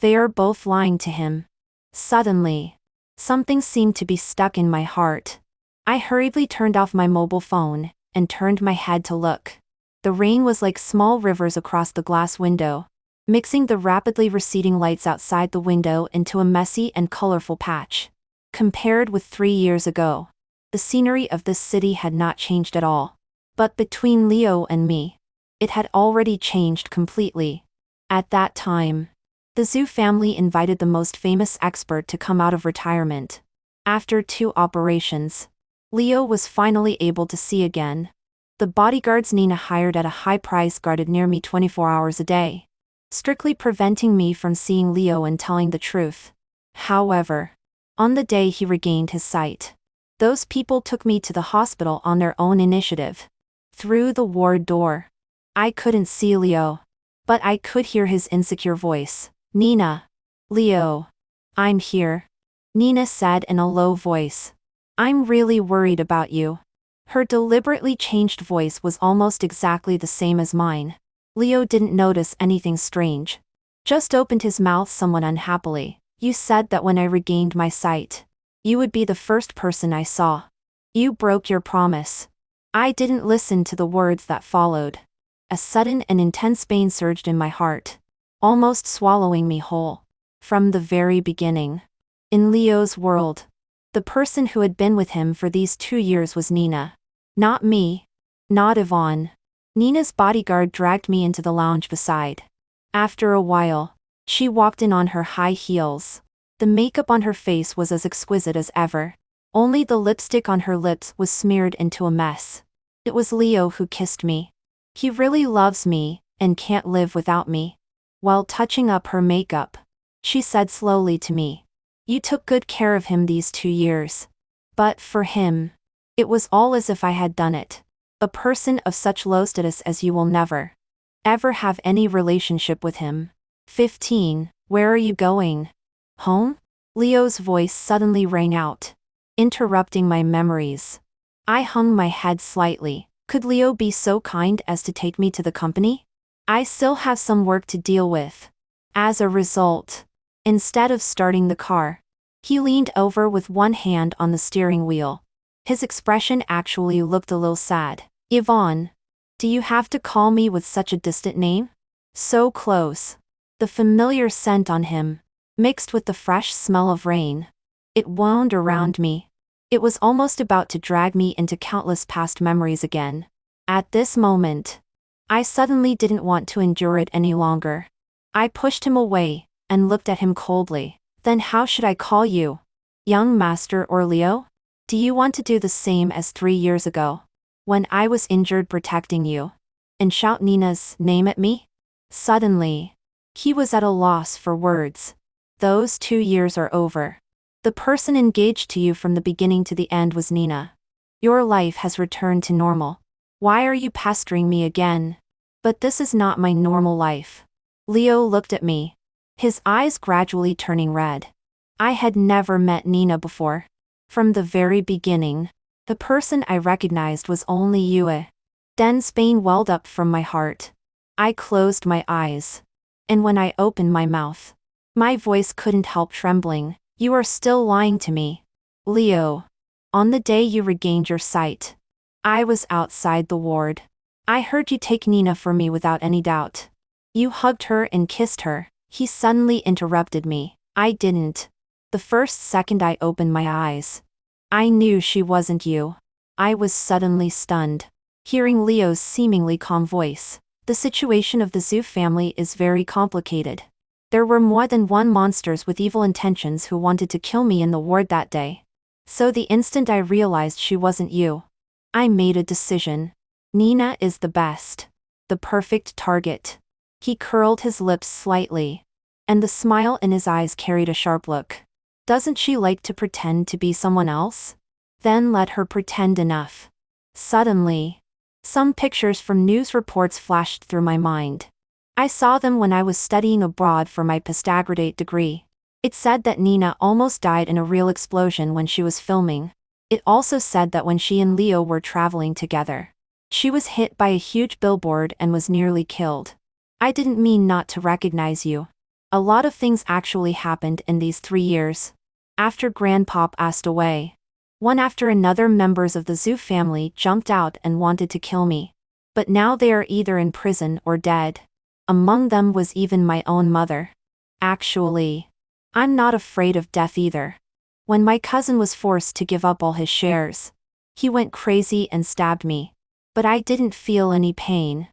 Speaker 1: They are both lying to him. Suddenly, something seemed to be stuck in my heart. I hurriedly turned off my mobile phone and turned my head to look. The rain was like small rivers across the glass window, mixing the rapidly receding lights outside the window into a messy and colorful patch. Compared with 3 years ago, the scenery of this city had not changed at all. But between Leo and me, it had already changed completely. At that time, the Zhu family invited the most famous expert to come out of retirement. After 2 operations, Leo was finally able to see again. The bodyguards Nina hired at a high price guarded near me 24 hours a day, strictly preventing me from seeing Leo and telling the truth. However, on the day he regained his sight, those people took me to the hospital on their own initiative. Through the ward door, I couldn't see Leo, but I could hear his insecure voice. Nina. Leo. I'm here. Nina said in a low voice. I'm really worried about you. Her deliberately changed voice was almost exactly the same as mine. Leo didn't notice anything strange. Just opened his mouth somewhat unhappily. You said that when I regained my sight, you would be the first person I saw. You broke your promise. I didn't listen to the words that followed. A sudden and intense pain surged in my heart, almost swallowing me whole. From the very beginning, in Leo's world, the person who had been with him for these 2 years was Nina. Not me. Not Yvonne. Nina's bodyguard dragged me into the lounge beside. After a while, she walked in on her high heels. The makeup on her face was as exquisite as ever. Only the lipstick on her lips was smeared into a mess. It was Leo who kissed me. He really loves me, and can't live without me. While touching up her makeup, she said slowly to me, you took good care of him these 2 years. But for him, it was all as if I had done it. A person of such low status as you will never, ever have any relationship with him. 15. Where are you going? Home? Leo's voice suddenly rang out, interrupting my memories. I hung my head slightly. Could Leo be so kind as to take me to the company? I still have some work to deal with. As a result, instead of starting the car, he leaned over with one hand on the steering wheel. His expression actually looked a little sad. Yvonne, do you have to call me with such a distant name? So close. The familiar scent on him, mixed with the fresh smell of rain. It wound around me. It was almost about to drag me into countless past memories again. At this moment, I suddenly didn't want to endure it any longer. I pushed him away and looked at him coldly. Then how should I call you? Young master or Leo? Do you want to do the same as 3 years ago, when I was injured protecting you, and shout Nina's name at me? Suddenly, he was at a loss for words. Those 2 years are over. The person engaged to you from the beginning to the end was Nina. Your life has returned to normal. Why are you pestering me again? But this is not my normal life. Leo looked at me, his eyes gradually turning red. I had never met Nina before. From the very beginning, the person I recognized was only Yue. Dense pain welled up from my heart. I closed my eyes. And when I opened my mouth, my voice couldn't help trembling. You are still lying to me. Leo. On the day you regained your sight, I was outside the ward. I heard you take Nina for me without any doubt. You hugged her and kissed her. He suddenly interrupted me. I didn't. The first second I opened my eyes, I knew she wasn't you. I was suddenly stunned, hearing Leo's seemingly calm voice. The situation of the Zhu family is very complicated. There were more than one monsters with evil intentions who wanted to kill me in the ward that day. So the instant I realized she wasn't you, I made a decision. Nina is the best. The perfect target. He curled his lips slightly, and the smile in his eyes carried a sharp look. Doesn't she like to pretend to be someone else? Then let her pretend enough. Suddenly, some pictures from news reports flashed through my mind. I saw them when I was studying abroad for my postgraduate degree. It said that Nina almost died in a real explosion when she was filming. It also said that when she and Leo were traveling together, she was hit by a huge billboard and was nearly killed. I didn't mean not to recognize you. A lot of things actually happened in these 3 years. After Grandpa passed away, one after another members of the Zhu family jumped out and wanted to kill me. But now they are either in prison or dead. Among them was even my own mother. Actually, I'm not afraid of death either. When my cousin was forced to give up all his shares, he went crazy and stabbed me. But I didn't feel any pain.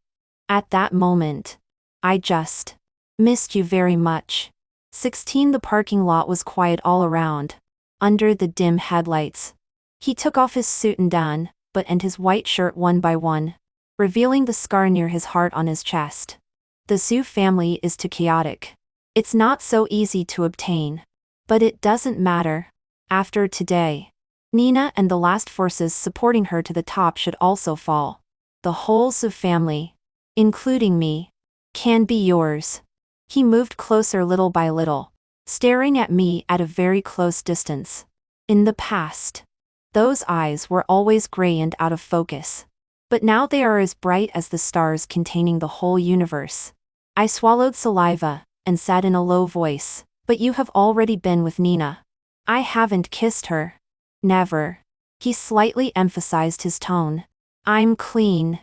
Speaker 1: At that moment, I just missed you very much. 16. The parking lot was quiet all around. Under the dim headlights, he took off his suit and his white shirt one by one, revealing the scar near his heart on his chest. The Zhu family is too chaotic. It's not so easy to obtain. But it doesn't matter. After today, Nina and the last forces supporting her to the top should also fall. The whole Zhu family, including me, can be yours. He moved closer little by little, staring at me at a very close distance. In the past, those eyes were always gray and out of focus. But now they are as bright as the stars containing the whole universe. I swallowed saliva and said in a low voice, "But you have already been with Nina." "I haven't kissed her." "Never." He slightly emphasized his tone. "I'm clean."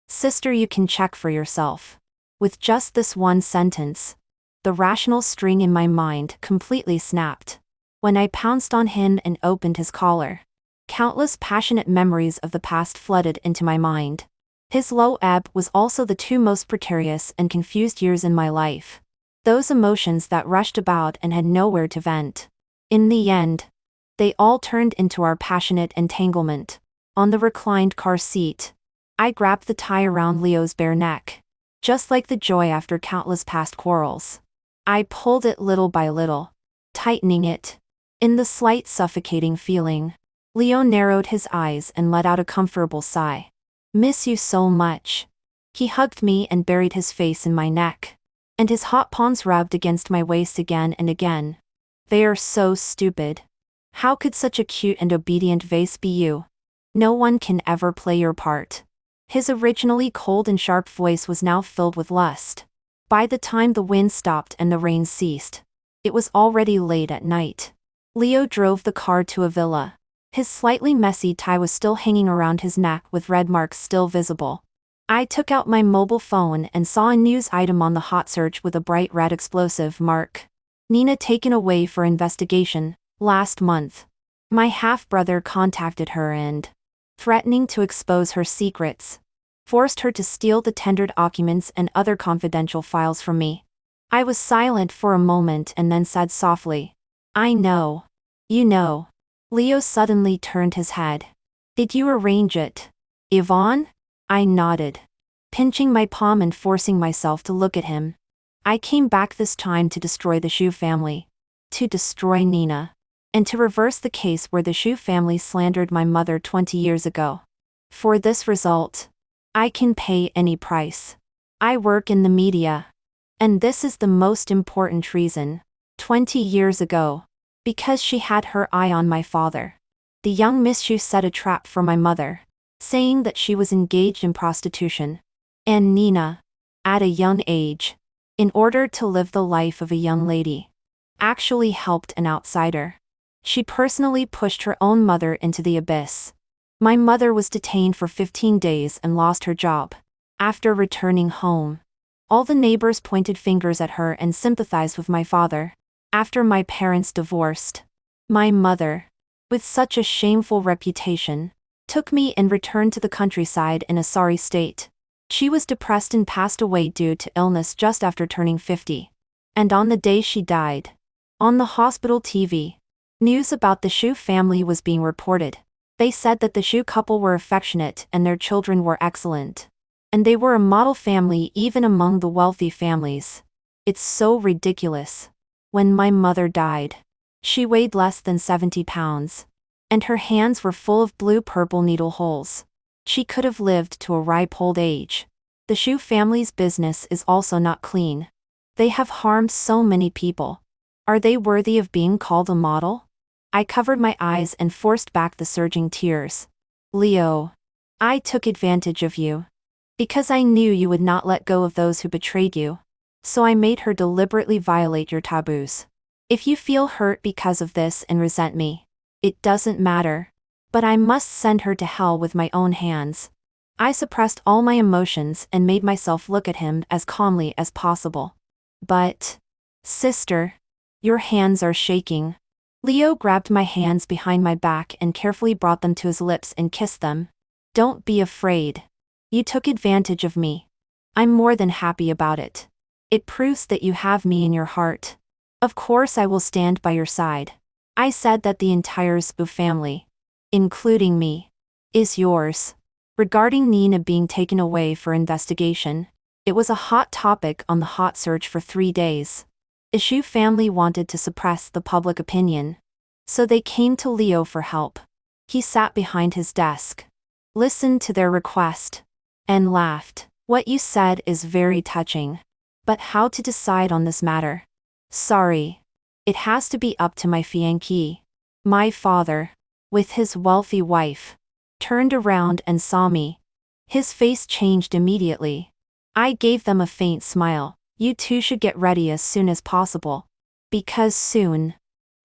Speaker 1: "Sister, you can check for yourself." With just this one sentence, the rational string in my mind completely snapped. When I pounced on him and opened his collar, countless passionate memories of the past flooded into my mind. His low ebb was also the 2 most precarious and confused years in my life. Those emotions that rushed about and had nowhere to vent. In the end, they all turned into our passionate entanglement. On the reclined car seat, I grabbed the tie around Leo's bare neck. Just like the joy after countless past quarrels, I pulled it little by little, tightening it. In the slight suffocating feeling, Leo narrowed his eyes and let out a comfortable sigh. "Miss you so much." He hugged me and buried his face in my neck, and his hot palms rubbed against my waist again and again. "They are so stupid. How could such a cute and obedient vase be you? No one can ever play your part." His originally cold and sharp voice was now filled with lust. By the time the wind stopped and the rain ceased, it was already late at night. Leo drove the car to a villa. His slightly messy tie was still hanging around his neck with red marks still visible. I took out my mobile phone and saw a news item on the hot search with a bright red explosive mark. Nina taken away for investigation, last month. My half-brother contacted her and, threatening to expose her secrets, forced her to steal the tendered documents and other confidential files from me. I was silent for a moment and then said softly, "I know. You know." Leo suddenly turned his head. "Did you arrange it, Yvonne?" I nodded, pinching my palm and forcing myself to look at him. "I came back this time to destroy the Shu family. To destroy Nina. And to reverse the case where the Shu family slandered my mother 20 years ago. For this result, I can pay any price. I work in the media. And this is the most important reason. 20 years ago. Because she had her eye on my father. The young Miss Shu set a trap for my mother, saying that she was engaged in prostitution. And Nina, at a young age, in order to live the life of a young lady, actually helped an outsider. She personally pushed her own mother into the abyss. My mother was detained for 15 days and lost her job. After returning home, all the neighbors pointed fingers at her and sympathized with my father. After my parents divorced, my mother, with such a shameful reputation, took me and returned to the countryside in a sorry state. She was depressed and passed away due to illness just after turning 50. And on the day she died, on the hospital TV, news about the Shu family was being reported. They said that the Shu couple were affectionate and their children were excellent. And they were a model family even among the wealthy families. It's so ridiculous. When my mother died, she weighed less than 70 pounds. And her hands were full of blue-purple needle holes. She could have lived to a ripe old age. The Shu family's business is also not clean. They have harmed so many people. Are they worthy of being called a model? I covered my eyes and forced back the surging tears. Leo, I took advantage of you. Because I knew you would not let go of those who betrayed you. So I made her deliberately violate your taboos. If you feel hurt because of this and resent me, it doesn't matter. But I must send her to hell with my own hands. I suppressed all my emotions and made myself look at him as calmly as possible. But, sister, your hands are shaking. Leo grabbed my hands behind my back and carefully brought them to his lips and kissed them. Don't be afraid. You took advantage of me. I'm more than happy about it. It proves that you have me in your heart. Of course I will stand by your side. I said that the entire Spu family, including me, is yours. Regarding Nina being taken away for investigation, it was a hot topic on the hot search for 3 days. The Shu family wanted to suppress the public opinion. So they came to Leo for help. He sat behind his desk, listened to their request, and laughed. What you said is very touching. But how to decide on this matter? Sorry. It has to be up to my fiancé. My father, with his wealthy wife, turned around and saw me. His face changed immediately. I gave them a faint smile. You two should get ready as soon as possible. Because soon,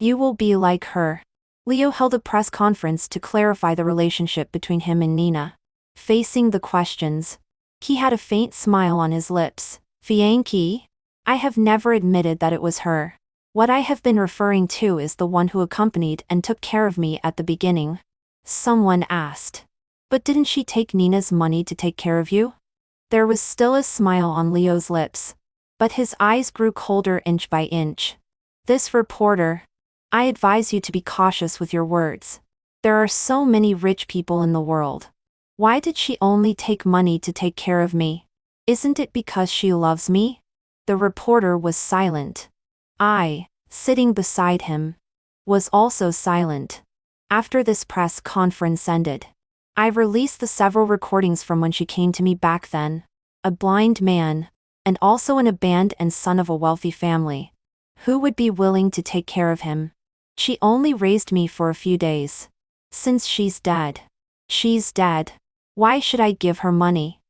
Speaker 1: you will be like her. Leo held a press conference to clarify the relationship between him and Nina. Facing the questions, he had a faint smile on his lips. Fiancé? I have never admitted that it was her. What I have been referring to is the one who accompanied and took care of me at the beginning. Someone asked. But didn't she take Nina's money to take care of you? There was still a smile on Leo's lips. But his eyes grew colder inch by inch. This reporter. I advise you to be cautious with your words. There are so many rich people in the world. Why did she only take money to take care of me? Isn't it because she loves me? The reporter was silent. I, sitting beside him, was also silent. After this press conference ended, I released the several recordings from when she came to me back then. A blind man, and also an abandoned son of a wealthy family. Who would be willing to take care of him? She only raised me for a few days. Since she's dead. She's dead. Why should I give her money?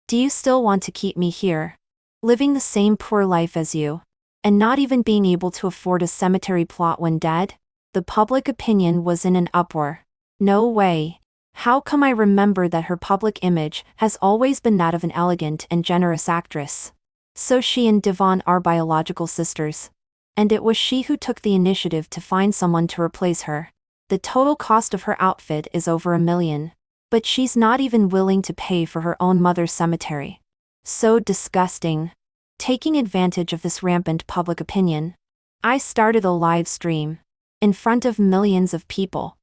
Speaker 1: Do you still want to keep me here? Living the same poor life as you? And not even being able to afford a cemetery plot when dead? The public opinion was in an uproar. No way. How come I remember that her public image has always been that of an elegant and generous actress? So she and Devon are biological sisters. And it was she who took the initiative to find someone to replace her. The total cost of her outfit is over $1 million. But she's not even willing to pay for her own mother's cemetery. So disgusting. Taking advantage of this rampant public opinion, I started a live stream. In front of millions of people.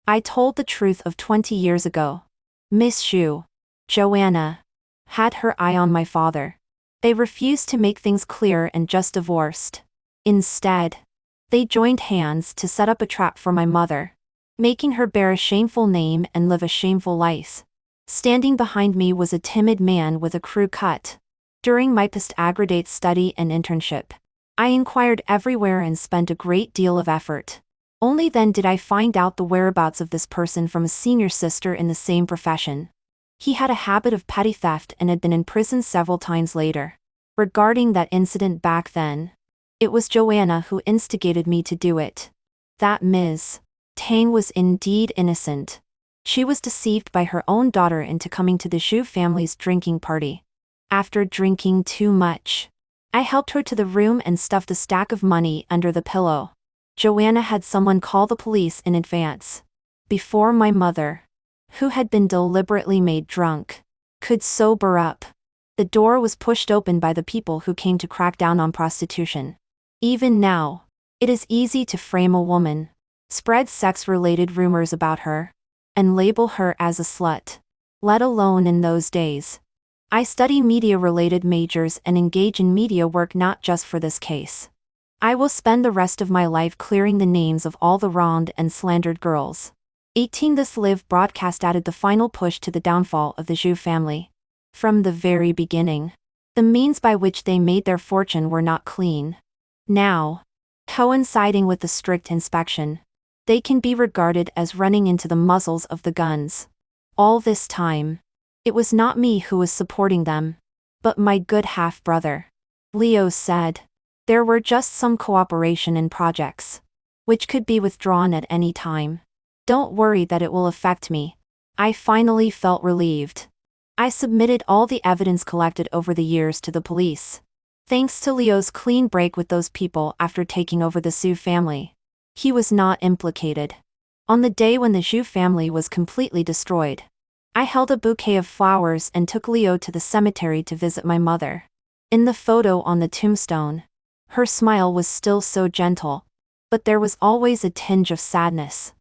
Speaker 1: I told the truth of 20 years ago. Miss Xu, Joanna, had her eye on my father. They refused to make things clear and just divorced. Instead, they joined hands to set up a trap for my mother, making her bear a shameful name and live a shameful life. Standing behind me was a timid man with a crew cut. During my post-graduate study and internship, I inquired everywhere and spent a great deal of effort. Only then did I find out the whereabouts of this person from a senior sister in the same profession. He had a habit of petty theft and had been in prison several times later. Regarding that incident back then, it was Joanna who instigated me to do it. That Ms. Tang was indeed innocent. She was deceived by her own daughter into coming to the Xu family's drinking party. After drinking too much, I helped her to the room and stuffed a stack of money under the pillow. Joanna had someone call the police in advance. Before my mother, who had been deliberately made drunk, could sober up. The door was pushed open by the people who came to crack down on prostitution. Even now, it is easy to frame a woman, spread sex-related rumors about her, and label her as a slut. Let alone in those days. I study media-related majors and engage in media work not just for this case. I will spend the rest of my life clearing the names of all the wronged and slandered girls. 18 This live broadcast added the final push to the downfall of the Xu family. From the very beginning, the means by which they made their fortune were not clean. Now, coinciding with the strict inspection, they can be regarded as running into the muzzles of the guns. All this time, it was not me who was supporting them, but my good half-brother. Leo said. There were just some cooperation in projects, which could be withdrawn at any time. Don't worry that it will affect me. I finally felt relieved. I submitted all the evidence collected over the years to the police. Thanks to Leo's clean break with those people after taking over the Xu family, he was not implicated. On the day when the Xu family was completely destroyed, I held a bouquet of flowers and took Leo to the cemetery to visit my mother. In the photo on the tombstone, her smile was still so gentle, but there was always a tinge of sadness.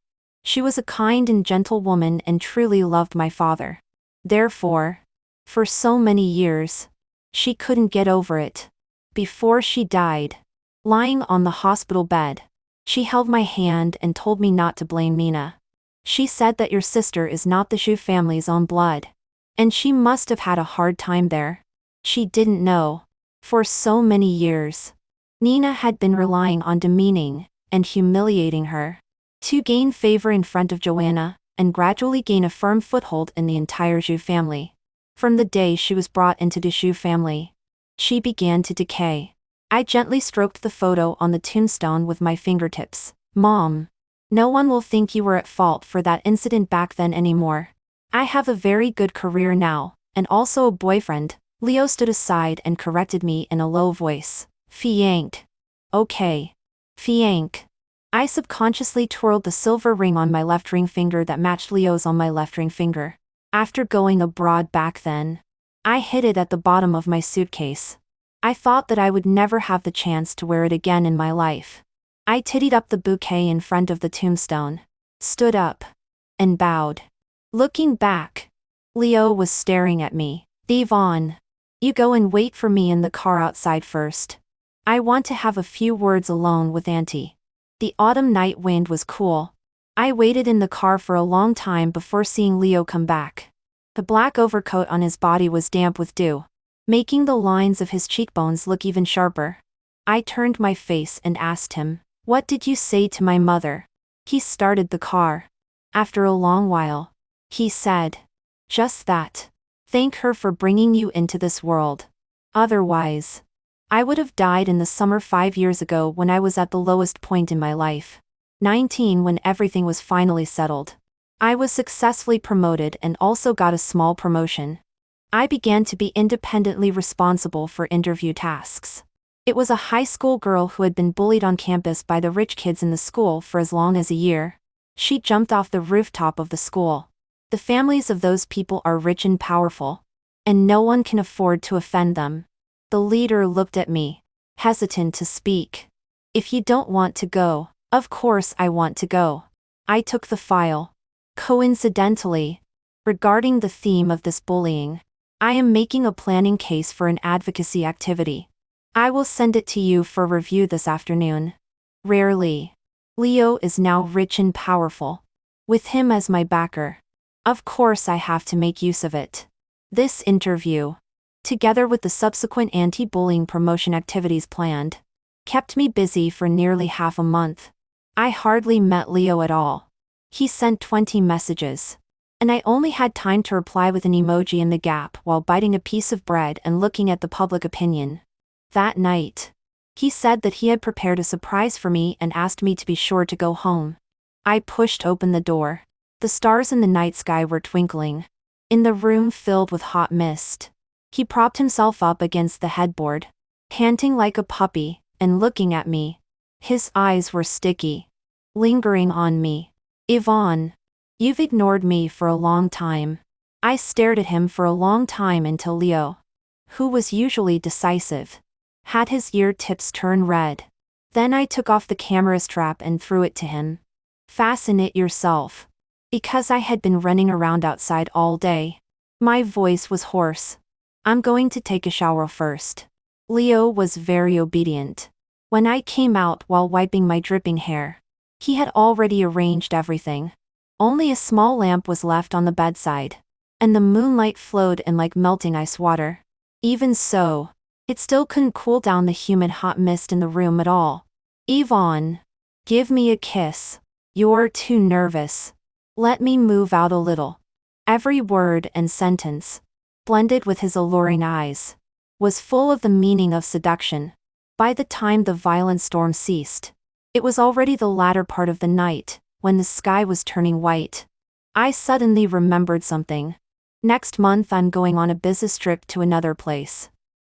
Speaker 1: She was a kind and gentle woman and truly loved my father. Therefore, for so many years, she couldn't get over it. Before she died, lying on the hospital bed, she held my hand and told me not to blame Mina. She said that your sister is not the Xu family's own blood, and she must have had a hard time there. She didn't know. For so many years, Nina had been relying on demeaning and humiliating her to gain favor in front of Joanna and gradually gain a firm foothold in the entire Xu family. From the day she was brought into the Xu family, she began to decay. I gently stroked the photo on the tombstone with my fingertips. Mom, no one will think you were at fault for that incident back then anymore. I have a very good career now, and also a boyfriend. Leo stood aside and corrected me in a low voice. Fiancé. Okay. Fiancé. I subconsciously twirled the silver ring on my left ring finger that matched Leo's on my left ring finger. After going abroad back then, I hid it at the bottom of my suitcase. I thought that I would never have the chance to wear it again in my life. I tidied up the bouquet in front of the tombstone, stood up, and bowed. Looking back, Leo was staring at me. Devon, you go and wait for me in the car outside first. I want to have a few words alone with Auntie. The autumn night wind was cool. I waited in the car for a long time before seeing Leo come back. The black overcoat on his body was damp with dew, making the lines of his cheekbones look even sharper. I turned my face and asked him, "What did you say to my mother?" He started the car. After a long while, he said, "Just that. Thank her for bringing you into this world. Otherwise, I would have died in the summer 5 years ago when I was at the lowest point in my life. 19 when everything was finally settled. I was successfully promoted and also got a small promotion. I began to be independently responsible for interview tasks. It was a high school girl who had been bullied on campus by the rich kids in the school for as long as a year. She jumped off the rooftop of the school. The families of those people are rich and powerful, and no one can afford to offend them. The leader looked at me, hesitant to speak. If you don't want to go, of course I want to go. I took the file. Coincidentally, regarding the theme of this bullying, I am making a planning case for an advocacy activity. I will send it to you for review this afternoon. Rarely. Leo is now rich and powerful. With him as my backer, of course I have to make use of it. This interview, together with the subsequent anti-bullying promotion activities planned, kept me busy for nearly half a month. I hardly met Leo at all. He sent 20 messages, and I only had time to reply with an emoji in the gap while biting a piece of bread and looking at the public opinion. That night, he said that he had prepared a surprise for me and asked me to be sure to go home. I pushed open the door. The stars in the night sky were twinkling, in the room filled with hot mist. He propped himself up against the headboard, panting like a puppy, and looking at me. His eyes were sticky, lingering on me. Yvonne, you've ignored me for a long time. I stared at him for a long time until Leo, who was usually decisive, had his ear tips turn red. Then I took off the camera strap and threw it to him. Fasten it yourself. Because I had been running around outside all day. My voice was hoarse. I'm going to take a shower first. Leo was very obedient. When I came out while wiping my dripping hair, he had already arranged everything. Only a small lamp was left on the bedside, and the moonlight flowed in like melting ice water. Even so, it still couldn't cool down the humid hot mist in the room at all. Yvonne, give me a kiss. You're too nervous. Let me move out a little. Every word and sentence, blended with his alluring eyes, was full of the meaning of seduction. By the time the violent storm ceased, it was already the latter part of the night, when the sky was turning white. I suddenly remembered something. Next month I'm going on a business trip to another place.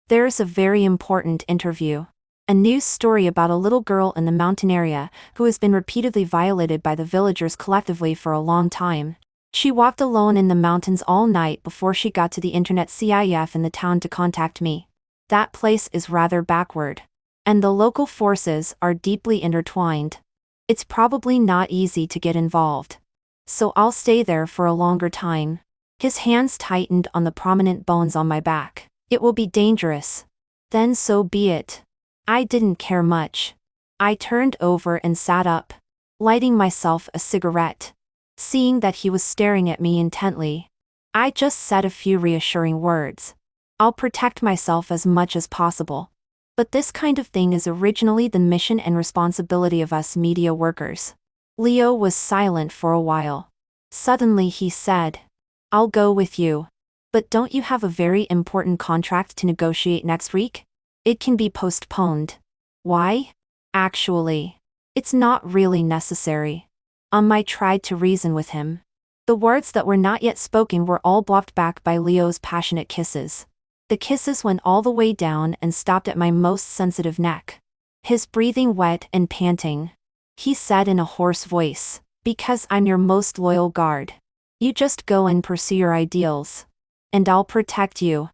Speaker 1: There's a very important interview. A news story about a little girl in the mountain area who has been repeatedly violated by the villagers collectively for a long time. She walked alone in the mountains all night before she got to the internet CIF in the town to contact me. That place is rather backward, and the local forces are deeply intertwined. It's probably not easy to get involved. So I'll stay there for a longer time. His hands tightened on the prominent bones on my back. It will be dangerous. Then so be it. I didn't care much. I turned over and sat up, lighting myself a cigarette. Seeing that he was staring at me intently, I just said a few reassuring words. I'll protect myself as much as possible. But this kind of thing is originally the mission and responsibility of us media workers. Leo was silent for a while. Suddenly he said, I'll go with you. But don't you have a very important contract to negotiate next week? It can be postponed. Why? Actually, it's not really necessary. I tried to reason with him. The words that were not yet spoken were all blocked back by Leo's passionate kisses. The kisses went all the way down and stopped at my most sensitive neck. His breathing wet and panting. He said in a hoarse voice, because I'm your most loyal guard. You just go and pursue your ideals. And I'll protect you.